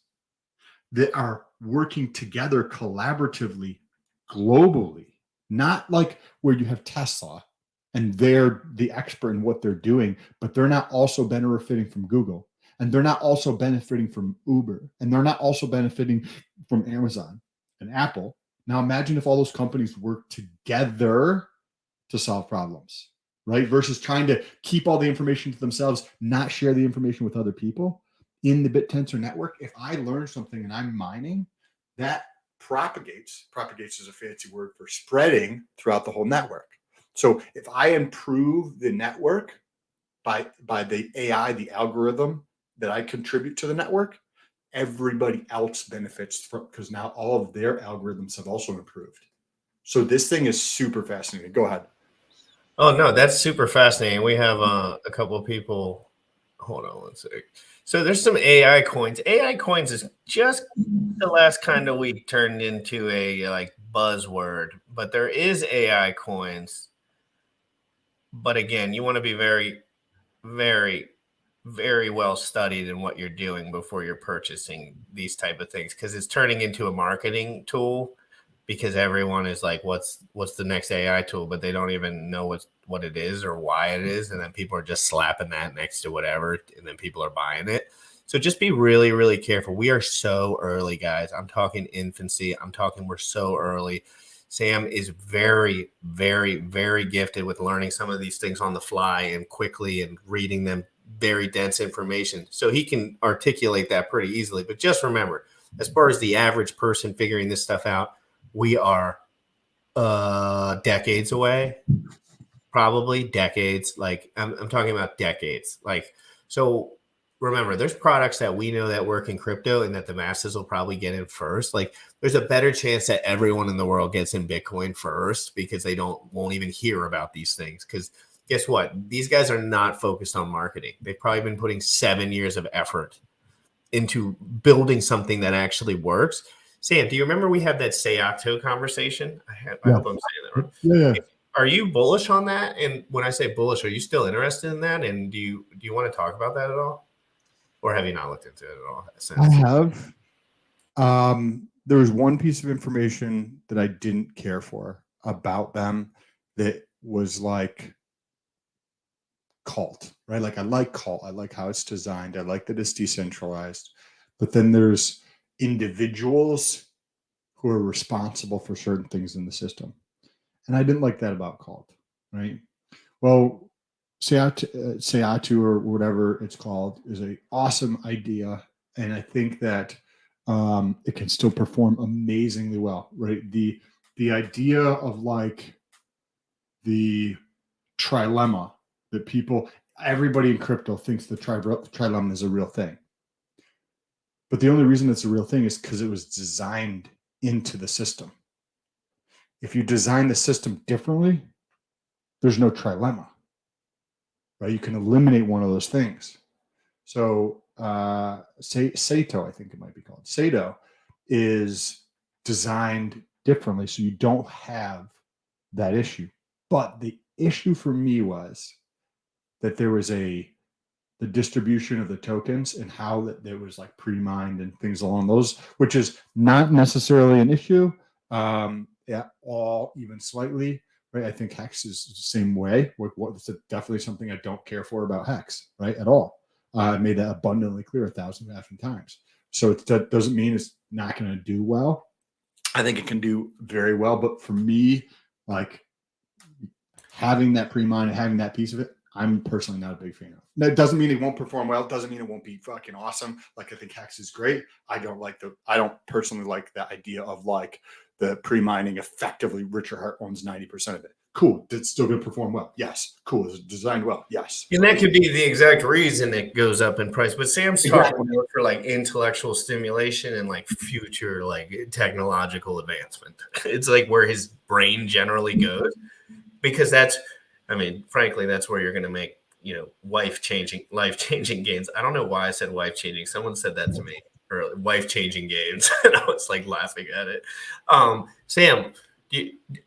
that are working together collaboratively, globally, not like where you have Tesla and they're the expert in what they're doing, but they're not also benefiting from Google, and they're not also benefiting from Uber, and they're not also benefiting from Amazon and Apple. Now imagine if all those companies work together to solve problems, right? Versus trying to keep all the information to themselves, not share the information with other people. In the BitTensor network, if I learn something and I'm mining, that propagates is a fancy word for spreading throughout the whole network. So if I improve the network by the AI, the algorithm that I contribute to the network, everybody else benefits from, because now all of their algorithms have also improved. So this thing is super fascinating. Go ahead. Oh no, that's super fascinating. We have a couple of people. Hold on one sec. So there's some AI coins. AI coins is just the last kind of week turned into a like buzzword, but there is AI coins. But again, you want to be very, very, very well studied in what you're doing before you're purchasing these type of things, because it's turning into a marketing tool, because everyone is like, what's the next AI tool, but they don't even know what it is or why it is, and then people are just slapping that next to whatever, and then people are buying it. So just be really, really careful. We are so early, guys. I'm talking infancy. I'm talking we're so early. Sam is very, very, very gifted with learning some of these things on the fly and quickly and reading them, very dense information. So he can articulate that pretty easily. But just remember, as far as the average person figuring this stuff out, we are decades away, probably decades. Like I'm talking about decades. Like, so remember, there's products that we know that work in crypto and that the masses will probably get in first. Like, there's a better chance that everyone in the world gets in Bitcoin first, because they won't even hear about these things. Because guess what? These guys are not focused on marketing. They've probably been putting 7 years of effort into building something that actually works. Sam, do you remember we had that Sayato conversation? I hope I'm saying that right. Yeah. Are you bullish on that? And when I say bullish, are you still interested in that? And do you want to talk about that at all? Or have you not looked into it at all? I have. There was one piece of information that I didn't care for about them that was like cult, right? Like I like cult. I like how it's designed. I like that it's decentralized. But then there's individuals who are responsible for certain things in the system. And I didn't like that about cult, right? Well, Sayatu or whatever it's called is an awesome idea. And I think that it can still perform amazingly well, right? The idea of like the trilemma that everybody in crypto thinks the trilemma is a real thing. But the only reason it's a real thing is because it was designed into the system. If you design the system differently, there's no trilemma, right? You can eliminate one of those things. So Sato, I think it might be called. Sato is designed differently, so you don't have that issue. But the issue for me was that there was the distribution of the tokens and how that there was like pre-mined and things along those, which is not necessarily an issue at all, even slightly, right? I think Hex is the same way. It's definitely something I don't care for about Hex, right, at all. I made that abundantly clear 1,000 times. So that doesn't mean it's not going to do well. I think it can do very well, but for me, like having that pre-mine and having that piece of it, I'm personally not a big fan of. That doesn't mean it won't perform well. It doesn't mean it won't be fucking awesome. Like I think Hex is great. I don't personally like the idea of like the pre-mining effectively. Richard Hart owns 90% of it. Cool. It's still going to perform well. Yes. Cool. It's designed well. Yes. And that could be the exact reason it goes up in price. But Sam's talking more for like intellectual stimulation and like future like technological advancement. It's like where his brain generally goes, because frankly, that's where you're going to make, life-changing gains. I don't know why I said life-changing. Someone said that to me earlier, life-changing gains. And I was like laughing at it. Sam,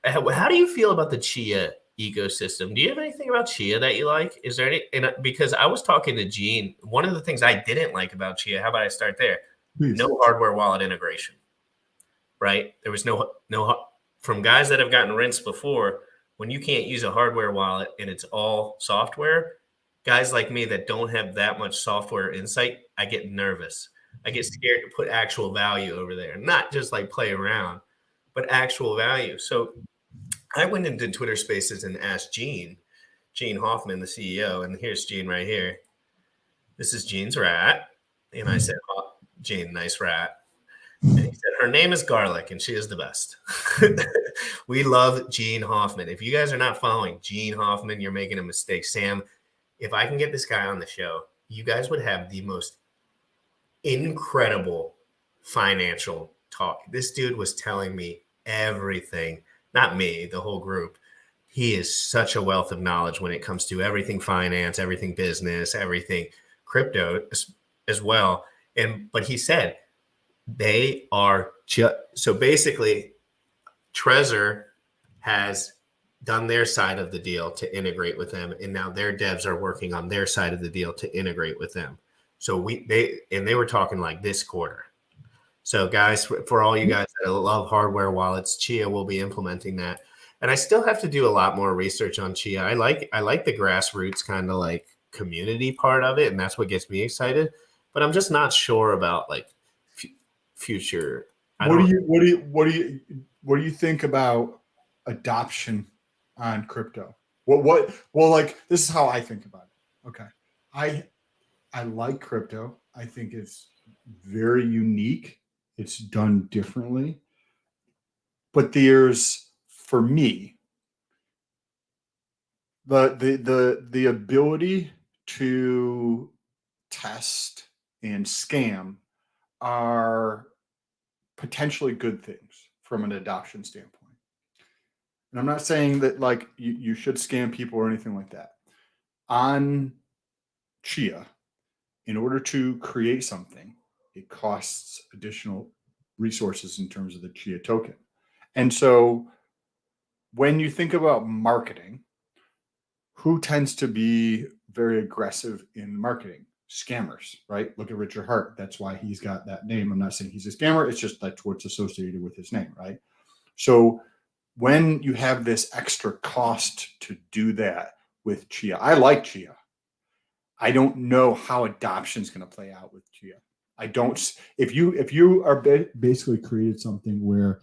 how do you feel about the Chia ecosystem. Do you have anything about Chia that you like? Is there any? And because I was talking to Gene, one of the things I didn't like about Chia. How about I start there? Please. No hardware wallet integration. Right? There was no from guys that have gotten rinsed before. When you can't use a hardware wallet and it's all software, guys like me that don't have that much software insight, I get nervous. I get scared to put actual value over there, not just like play around, but actual value. So I went into Twitter Spaces and asked Gene Hoffman, the CEO, and here's Gene right here. This is Gene's rat. And I said, oh, Gene, nice rat. And he said, her name is Garlic, and she is the best. We love Gene Hoffman. If you guys are not following Gene Hoffman, you're making a mistake. Sam, if I can get this guy on the show, you guys would have the most incredible financial talk. This dude was telling me everything, not me, the whole group. He is such a wealth of knowledge when it comes to everything finance, everything business, everything crypto as well. But he said they are so basically Trezor has done their side of the deal to integrate with them, and now their devs are working on their side of the deal to integrate with them. So they were talking like this quarter. So guys, for all you guys that love hardware wallets, Chia will be implementing that. And I still have to do a lot more research on Chia. I like the grassroots kind of like community part of it, and that's what gets me excited. But I'm just not sure about like future. What do you think about adoption on crypto? Well, like this is how I think about it. Okay. I like crypto. I think it's very unique. It's done differently. But there's, for me, the ability to test and scam are potentially good things from an adoption standpoint. And I'm not saying that like you should scam people or anything like that. On Chia, in order to create something, it costs additional resources in terms of the Chia token. And so when you think about marketing, who tends to be very aggressive in marketing? Scammers, right? Look at Richard Hart. That's why he's got that name. I'm not saying he's a scammer. It's just that's what's associated with his name, right? So when you have this extra cost to do that with Chia, I like Chia. I don't know how adoption is going to play out with Chia. I don't. If you are basically created something where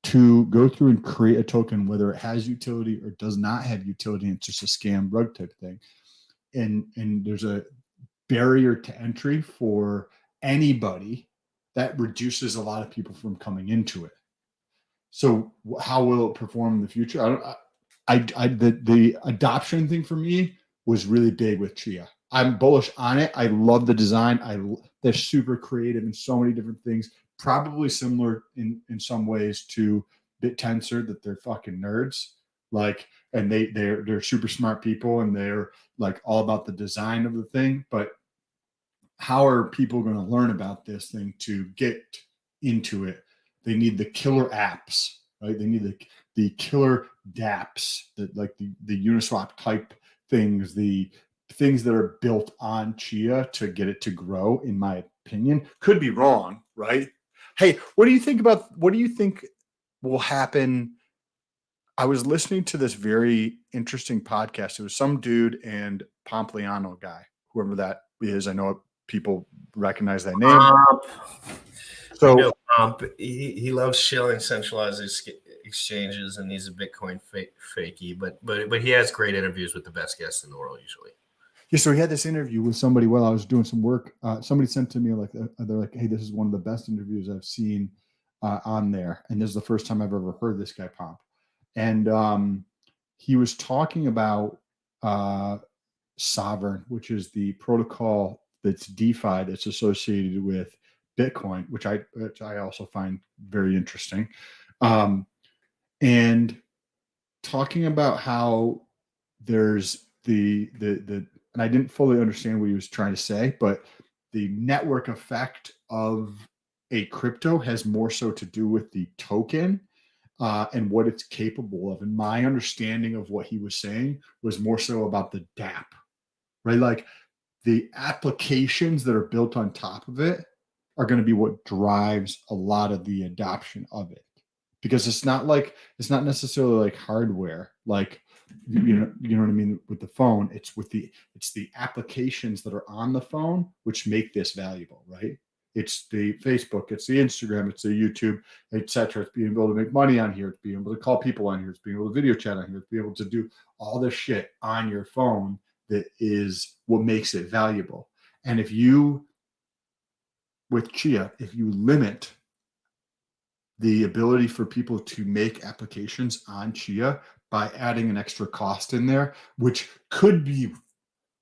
to go through and create a token, whether it has utility or does not have utility, and it's just a scam rug type thing, and there's a barrier to entry for anybody, that reduces a lot of people from coming into it. So how will it perform in the future? The adoption thing for me was really big with Chia. I'm bullish on it. I love the design. They're super creative in so many different things. Probably similar in some ways to BitTensor, that they're fucking nerds. Like, and they're super smart people, and they're like all about the design of the thing. But how are people going to learn about this thing to get into it? They need the killer apps, right? They need the killer dApps, that like the Uniswap type things, the things that are built on Chia to get it to grow, in my opinion. Could be wrong, right? Hey, what do you think will happen? I was listening to this very interesting podcast. It was some dude and Pompliano guy, whoever that is. I know people recognize that name. So he loves shilling centralized exchanges, and he's a Bitcoin fakey, but he has great interviews with the best guests in the world usually. Yeah, so he had this interview with somebody while I was doing some work. Somebody sent to me like they're like, "Hey, this is one of the best interviews I've seen on there," and this is the first time I've ever heard this guy Pomp. And he was talking about Sovereign, which is the protocol that's DeFi that's associated with Bitcoin, which I also find very interesting, and talking about how there's the and I didn't fully understand what he was trying to say, but the network effect of a crypto has more so to do with the token and what it's capable of. And my understanding of what he was saying was more so about the DApp, right? Like the applications that are built on top of it are going to be what drives a lot of the adoption of it, because it's not necessarily like hardware, like you know what I mean with the phone. It's the applications that are on the phone which make this valuable, right? It's the Facebook, it's the Instagram, it's the YouTube, etc. It's being able to make money on here, it's being able to call people on here, it's being able to video chat on here, it's being able to do all this shit on your phone that is what makes it valuable. And with Chia, if you limit the ability for people to make applications on Chia by adding an extra cost in there, which could be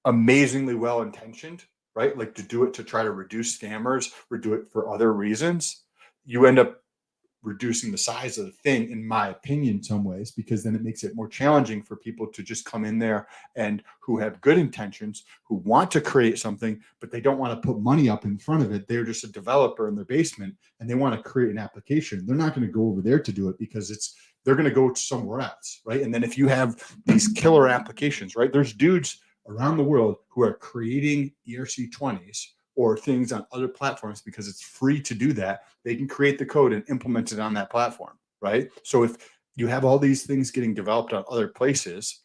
amazingly well intentioned, right? Like to do it to try to reduce scammers or do it for other reasons, you end up reducing the size of the thing, in my opinion, in some ways, because then it makes it more challenging for people to just come in there and who have good intentions, who want to create something, but they don't want to put money up in front of it. They're just a developer in their basement and they want to create an application. They're not going to go over there to do it because they're going to go somewhere else, right? And then if you have these killer applications, right? There's dudes around the world who are creating ERC20s or things on other platforms because it's free to do that. They can create the code and implement it on that platform, right? So if you have all these things getting developed on other places,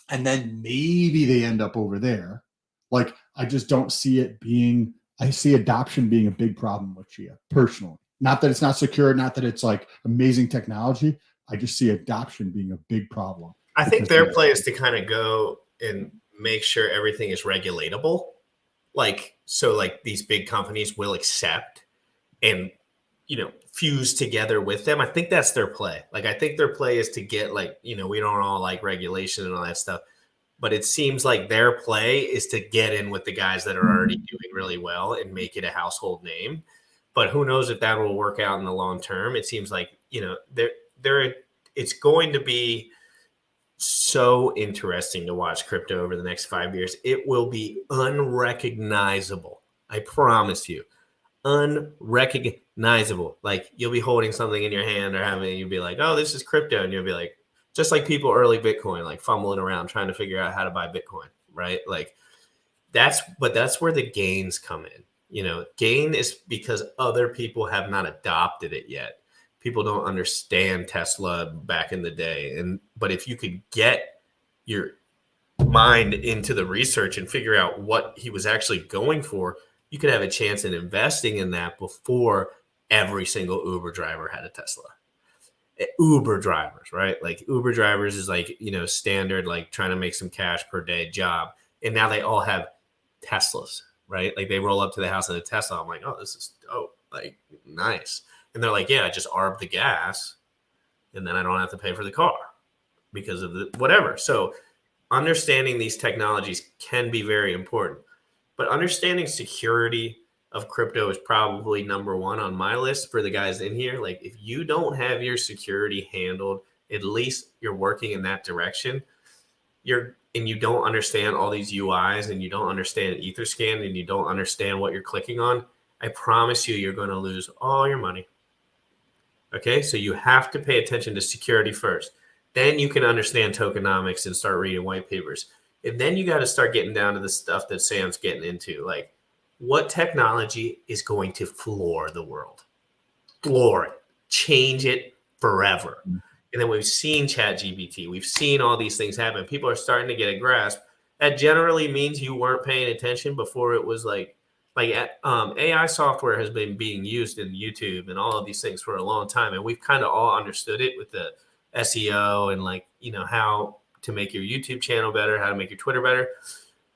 and then maybe they end up over there, like I just don't see it being, I see adoption being a big problem with Chia personally. Not that it's not secure, not that it's like amazing technology. I just see adoption being a big problem. I think their play is to kind of go and make sure everything is regulatable. Like, so like these big companies will accept and, fuse together with them. I think that's their play. Like, I think their play is to get like, we don't all like regulation and all that stuff, but it seems like their play is to get in with the guys that are already doing really well and make it a household name. But who knows if that will work out in the long term. It seems like, it's going to be so interesting to watch crypto over the next 5 years. It will be unrecognizable. I promise you. Unrecognizable. Like you'll be holding something in your hand or you'll be like, oh, this is crypto. And you'll be like, just like people early Bitcoin, like fumbling around trying to figure out how to buy Bitcoin, right? Like that's where the gains come in. Gain is because other people have not adopted it yet. People don't understand Tesla back in the day. But if you could get your mind into the research and figure out what he was actually going for, you could have a chance in investing in that before every single Uber driver had a Tesla. Uber drivers, right? Like Uber drivers is like, standard, like trying to make some cash per day job. And now they all have Teslas, right? Like they roll up to the house in a Tesla. I'm like, oh, this is dope. Like nice. And they're like, yeah, I just arb the gas and then I don't have to pay for the car because of the whatever. So understanding these technologies can be very important, but understanding security of crypto is probably number one on my list for the guys in here. Like if you don't have your security handled, at least you're working in that direction, and you don't understand all these UIs and you don't understand Etherscan and you don't understand what you're clicking on, I promise you're going to lose all your money. Okay, so you have to pay attention to security first. Then you can understand tokenomics and start reading white papers. And then you got to start getting down to the stuff that Sam's getting into. Like, what technology is going to floor the world? Floor it. Change it forever. And then we've seen ChatGPT. We've seen all these things happen. People are starting to get a grasp. That generally means you weren't paying attention before it was like AI software has been being used in YouTube and all of these things for a long time. And we've kind of all understood it with the SEO and how to make your YouTube channel better, how to make your Twitter better.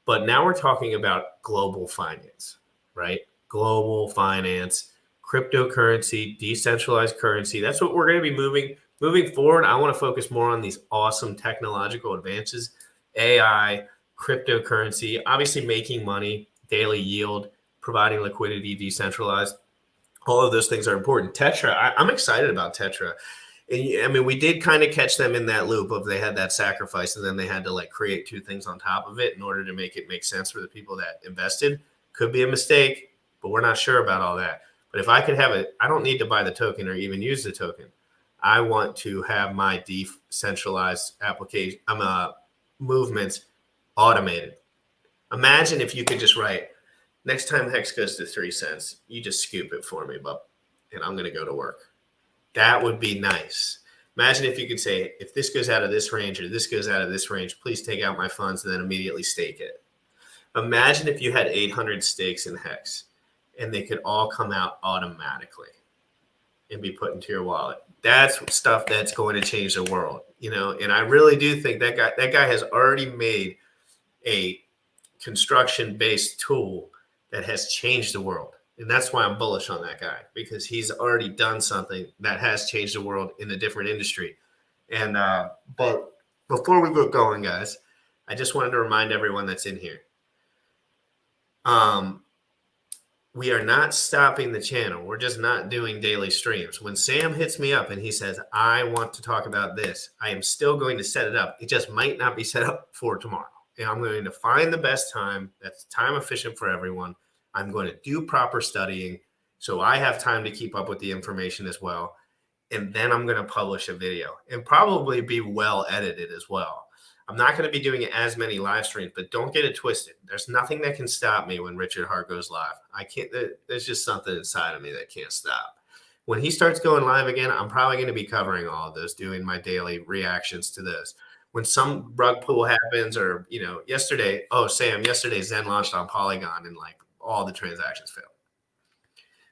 But now we're talking about global finance, right? Global finance, cryptocurrency, decentralized currency. That's what we're going to be moving forward. I want to focus more on these awesome technological advances, AI, cryptocurrency, obviously making money, daily yield, providing liquidity, decentralized. All of those things are important. Tetra, I'm excited about Tetra. And, I mean, we did kind of catch them in that loop of they had that sacrifice and then they had to create two things on top of it in order to make it make sense for the people that invested. Could be a mistake, but we're not sure about all that. But if I could have it, I don't need to buy the token or even use the token. I want to have my decentralized application, movements automated. Imagine if you could just write, next time Hex goes to 3 cents, you just scoop it for me, bub, and I'm going to go to work. That would be nice. Imagine if you could say, if this goes out of this range or this goes out of this range, please take out my funds and then immediately stake it. Imagine if you had 800 stakes in Hex and they could all come out automatically and be put into your wallet. That's stuff that's going to change the world, and I really do think that guy has already made a construction-based tool that has changed the world. And that's why I'm bullish on that guy, because he's already done something that has changed the world in a different industry. And but before we get going, guys, I just wanted to remind everyone that's in here. We are not stopping the channel. We're just not doing daily streams. When Sam hits me up and he says, I want to talk about this, I am still going to set it up. It just might not be set up for tomorrow. And I'm going to find the best time that's time efficient for everyone. I'm going to do proper studying so I have time to keep up with the information as well. And then I'm going to publish a video and probably be well edited as well. I'm not going to be doing as many live streams, but don't get it twisted. There's nothing that can stop me when Richard Hart goes live. There's just something inside of me that can't stop. When he starts going live again, I'm probably going to be covering all of this, doing my daily reactions to this. When some rug pull happens, or yesterday, yesterday Zen launched on Polygon and like all the transactions failed.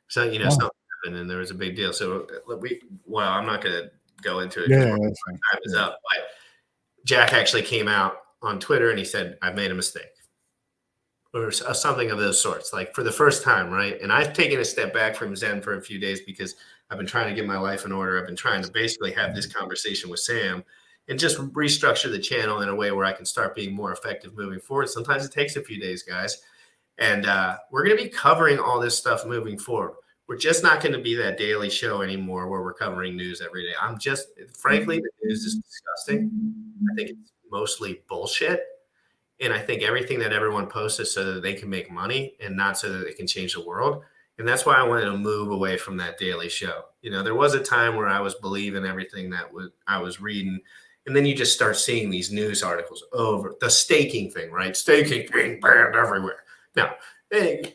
So something happened and there was a big deal. So I'm not going to go into it. Yeah, time is up. But Jack actually came out on Twitter and he said, "I've made a mistake," or something of those sorts. Like for the first time, right? And I've taken a step back from Zen for a few days because I've been trying to get my life in order. I've been trying to basically have this conversation with Sam and just restructure the channel in a way where I can start being more effective moving forward. Sometimes it takes a few days, guys. And we're going to be covering all this stuff moving forward. We're just not going to be that daily show anymore where we're covering news every day. Frankly, the news is disgusting. I think it's mostly bullshit. And I think everything that everyone posts is so that they can make money and not so that they can change the world. And that's why I wanted to move away from that daily show. There was a time where I was believing everything that I was reading. And then you just start seeing these news articles over the staking thing, right? Staking being banned everywhere. Now,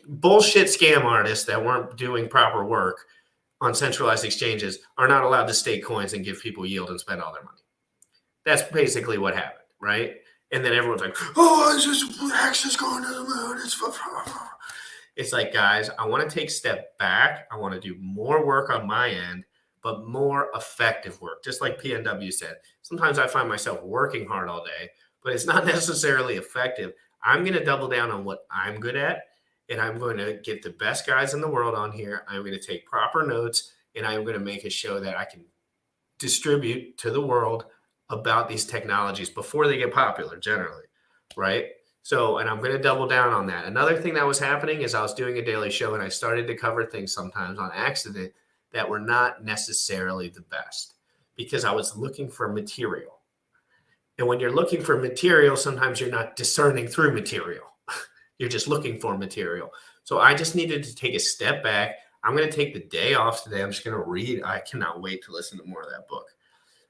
bullshit scam artists that weren't doing proper work on centralized exchanges are not allowed to stake coins and give people yield and spend all their money. That's basically what happened, right? And then everyone's like, "Oh, Hex is going to the moon." It's like, guys, I want to take a step back. I want to do more work on my end, but more effective work. Just like PNW said, sometimes I find myself working hard all day, but it's not necessarily effective. I'm going to double down on what I'm good at, and I'm going to get the best guys in the world on here. I'm going to take proper notes, and I'm going to make a show that I can distribute to the world about these technologies before they get popular generally, right? So, and I'm going to double down on that. Another thing that was happening is I was doing a daily show, and I started to cover things sometimes on accident that were not necessarily the best because I was looking for material. And when you're looking for material, sometimes you're not discerning through material. You're just looking for material. So I just needed to take a step back. I'm going to take the day off today. I'm just going to read. I cannot wait to listen to more of that book.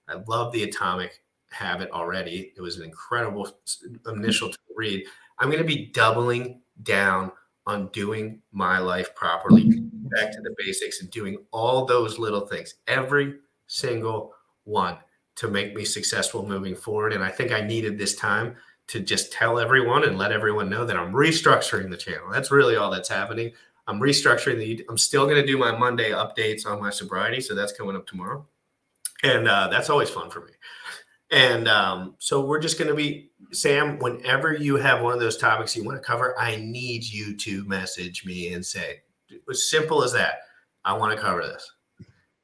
I love The Atomic Habit already. It was an incredible initial to read. I'm going to be doubling down on doing my life properly, back to the basics and doing all those little things, every single one, to make me successful moving forward. And I think I needed this time to just tell everyone and let everyone know that I'm restructuring the channel. That's really all that's happening. I'm restructuring I'm still going to do my Monday updates on my sobriety. So that's coming up tomorrow. And that's always fun for me. And so we're just going to be, Sam, whenever you have one of those topics you want to cover, I need you to message me and say, as simple as that, I want to cover this.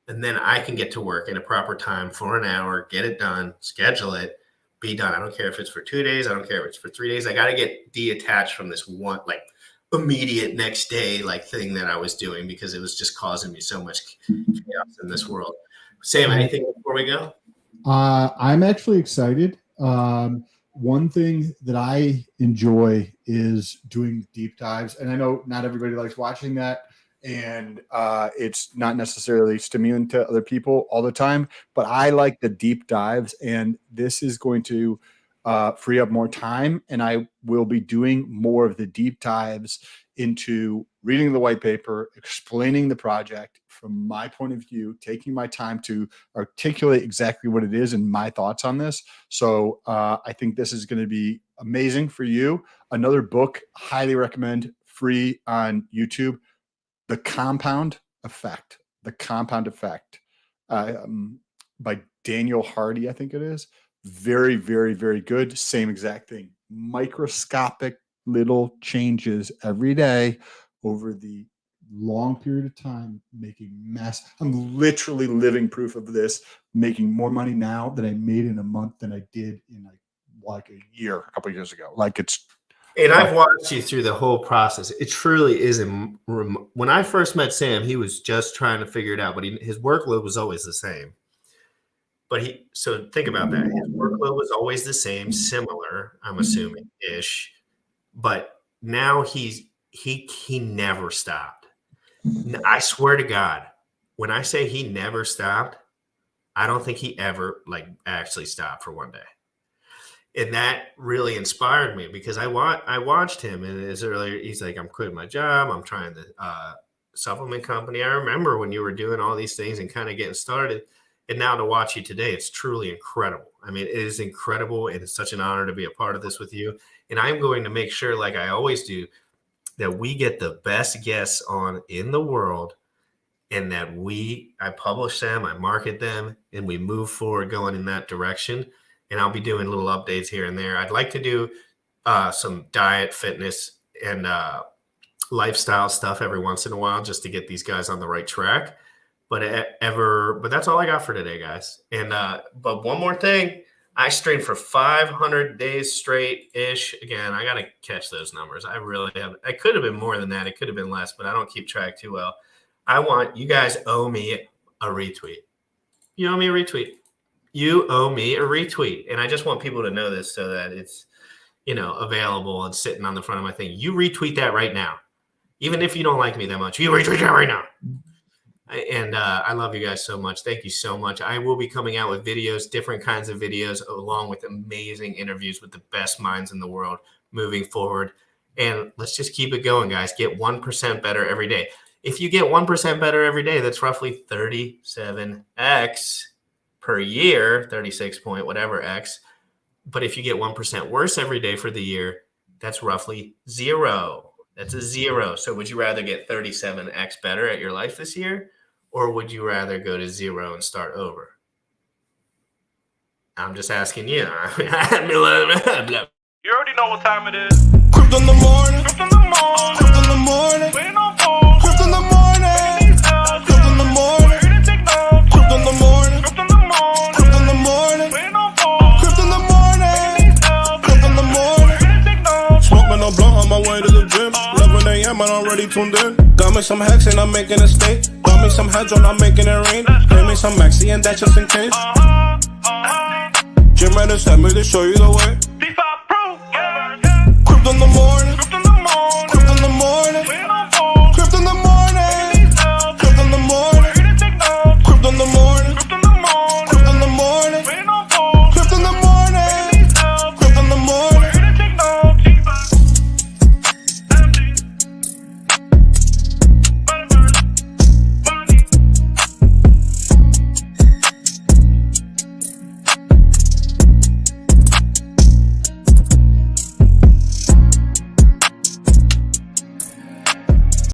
And then I can get to work in a proper time for an hour, get it done, schedule it, be done. I don't care if it's for 2 days. I don't care if it's for 3 days. I got to get detached from this one, like immediate next day, like thing that I was doing because it was just causing me so much chaos in this world. Sam, anything before we go? I'm actually excited. One thing that I enjoy is doing deep dives. And I know not everybody likes watching that. and it's not necessarily stimulant to other people all the time, but I like the deep dives, and this is going to free up more time, and I will be doing more of the deep dives into reading the white paper, explaining the project from my point of view, taking my time to articulate exactly what it is and my thoughts on this. So I think this is going to be amazing for you. Another book, highly recommend, free on YouTube, The Compound Effect. The Compound Effect by Daniel Hardy, I think it is. Very, very, very good. Same exact thing. Microscopic little changes every day over the long period of time, making mass. I'm literally living proof of this, making more money now than I made in a month than I did in like a year, a couple of years ago. Like it's. And I've watched you through the whole process. It truly is. When I first met Sam, he was just trying to figure it out, but his workload was always the same. So think about that. His workload was always the same, similar, I'm assuming, ish. But now he never stopped. I swear to God, when I say he never stopped, I don't think he ever actually stopped for one day. And that really inspired me because I watched him, and as earlier, he's like, I'm quitting my job. I'm trying the supplement company. I remember when you were doing all these things and kind of getting started. And now to watch you today, it's truly incredible. I mean, it is incredible, and it's such an honor to be a part of this with you. And I'm going to make sure, like I always do, that we get the best guests on in the world, and that I publish them, I market them, and we move forward going in that direction. And I'll be doing little updates here and there. I'd like to do some diet, fitness, and lifestyle stuff every once in a while just to get these guys on the right track. But that's all I got for today, guys. And but one more thing, I streamed for 500 days straight-ish. Again, I got to catch those numbers. I really have. It could have been more than that. It could have been less, but I don't keep track too well. You guys owe me a retweet. You owe me a retweet. You owe me a retweet. And I just want people to know this so that it's, available and sitting on the front of my thing. You retweet that right now. Even if you don't like me that much, you retweet that right now. And I love you guys so much. Thank you so much. I will be coming out with videos, different kinds of videos, along with amazing interviews with the best minds in the world moving forward. And let's just keep it going, guys. Get 1% better every day. If you get 1% better every day, that's roughly 37x per year, 36 point whatever x. But if you get 1% worse every day for the year, that's roughly 0. That's a 0. So would you rather get 37x better at your life this year? Or would you rather go to 0 and start over? I'm just asking you. You already know what time it is. Crypto in the morning. Crypto in the morning. Crypto in the morning. Waiting on phone. Crypto in the morning. Crypto in the morning. Crypto in the morning. Crypto in the morning. Crypto in the morning. Waiting on phone. Crypto in the morning. Crypto in the morning. Smoking a blunt on my way to the gym. 11 a.m. and I'm already tuned in. Got me some hacks and I'm making a stake. Got me some heads on, I'm making it rain. Pay me some maxi and that's just in case. Jim Reddit sent me to show you the way. Crypto in the morning.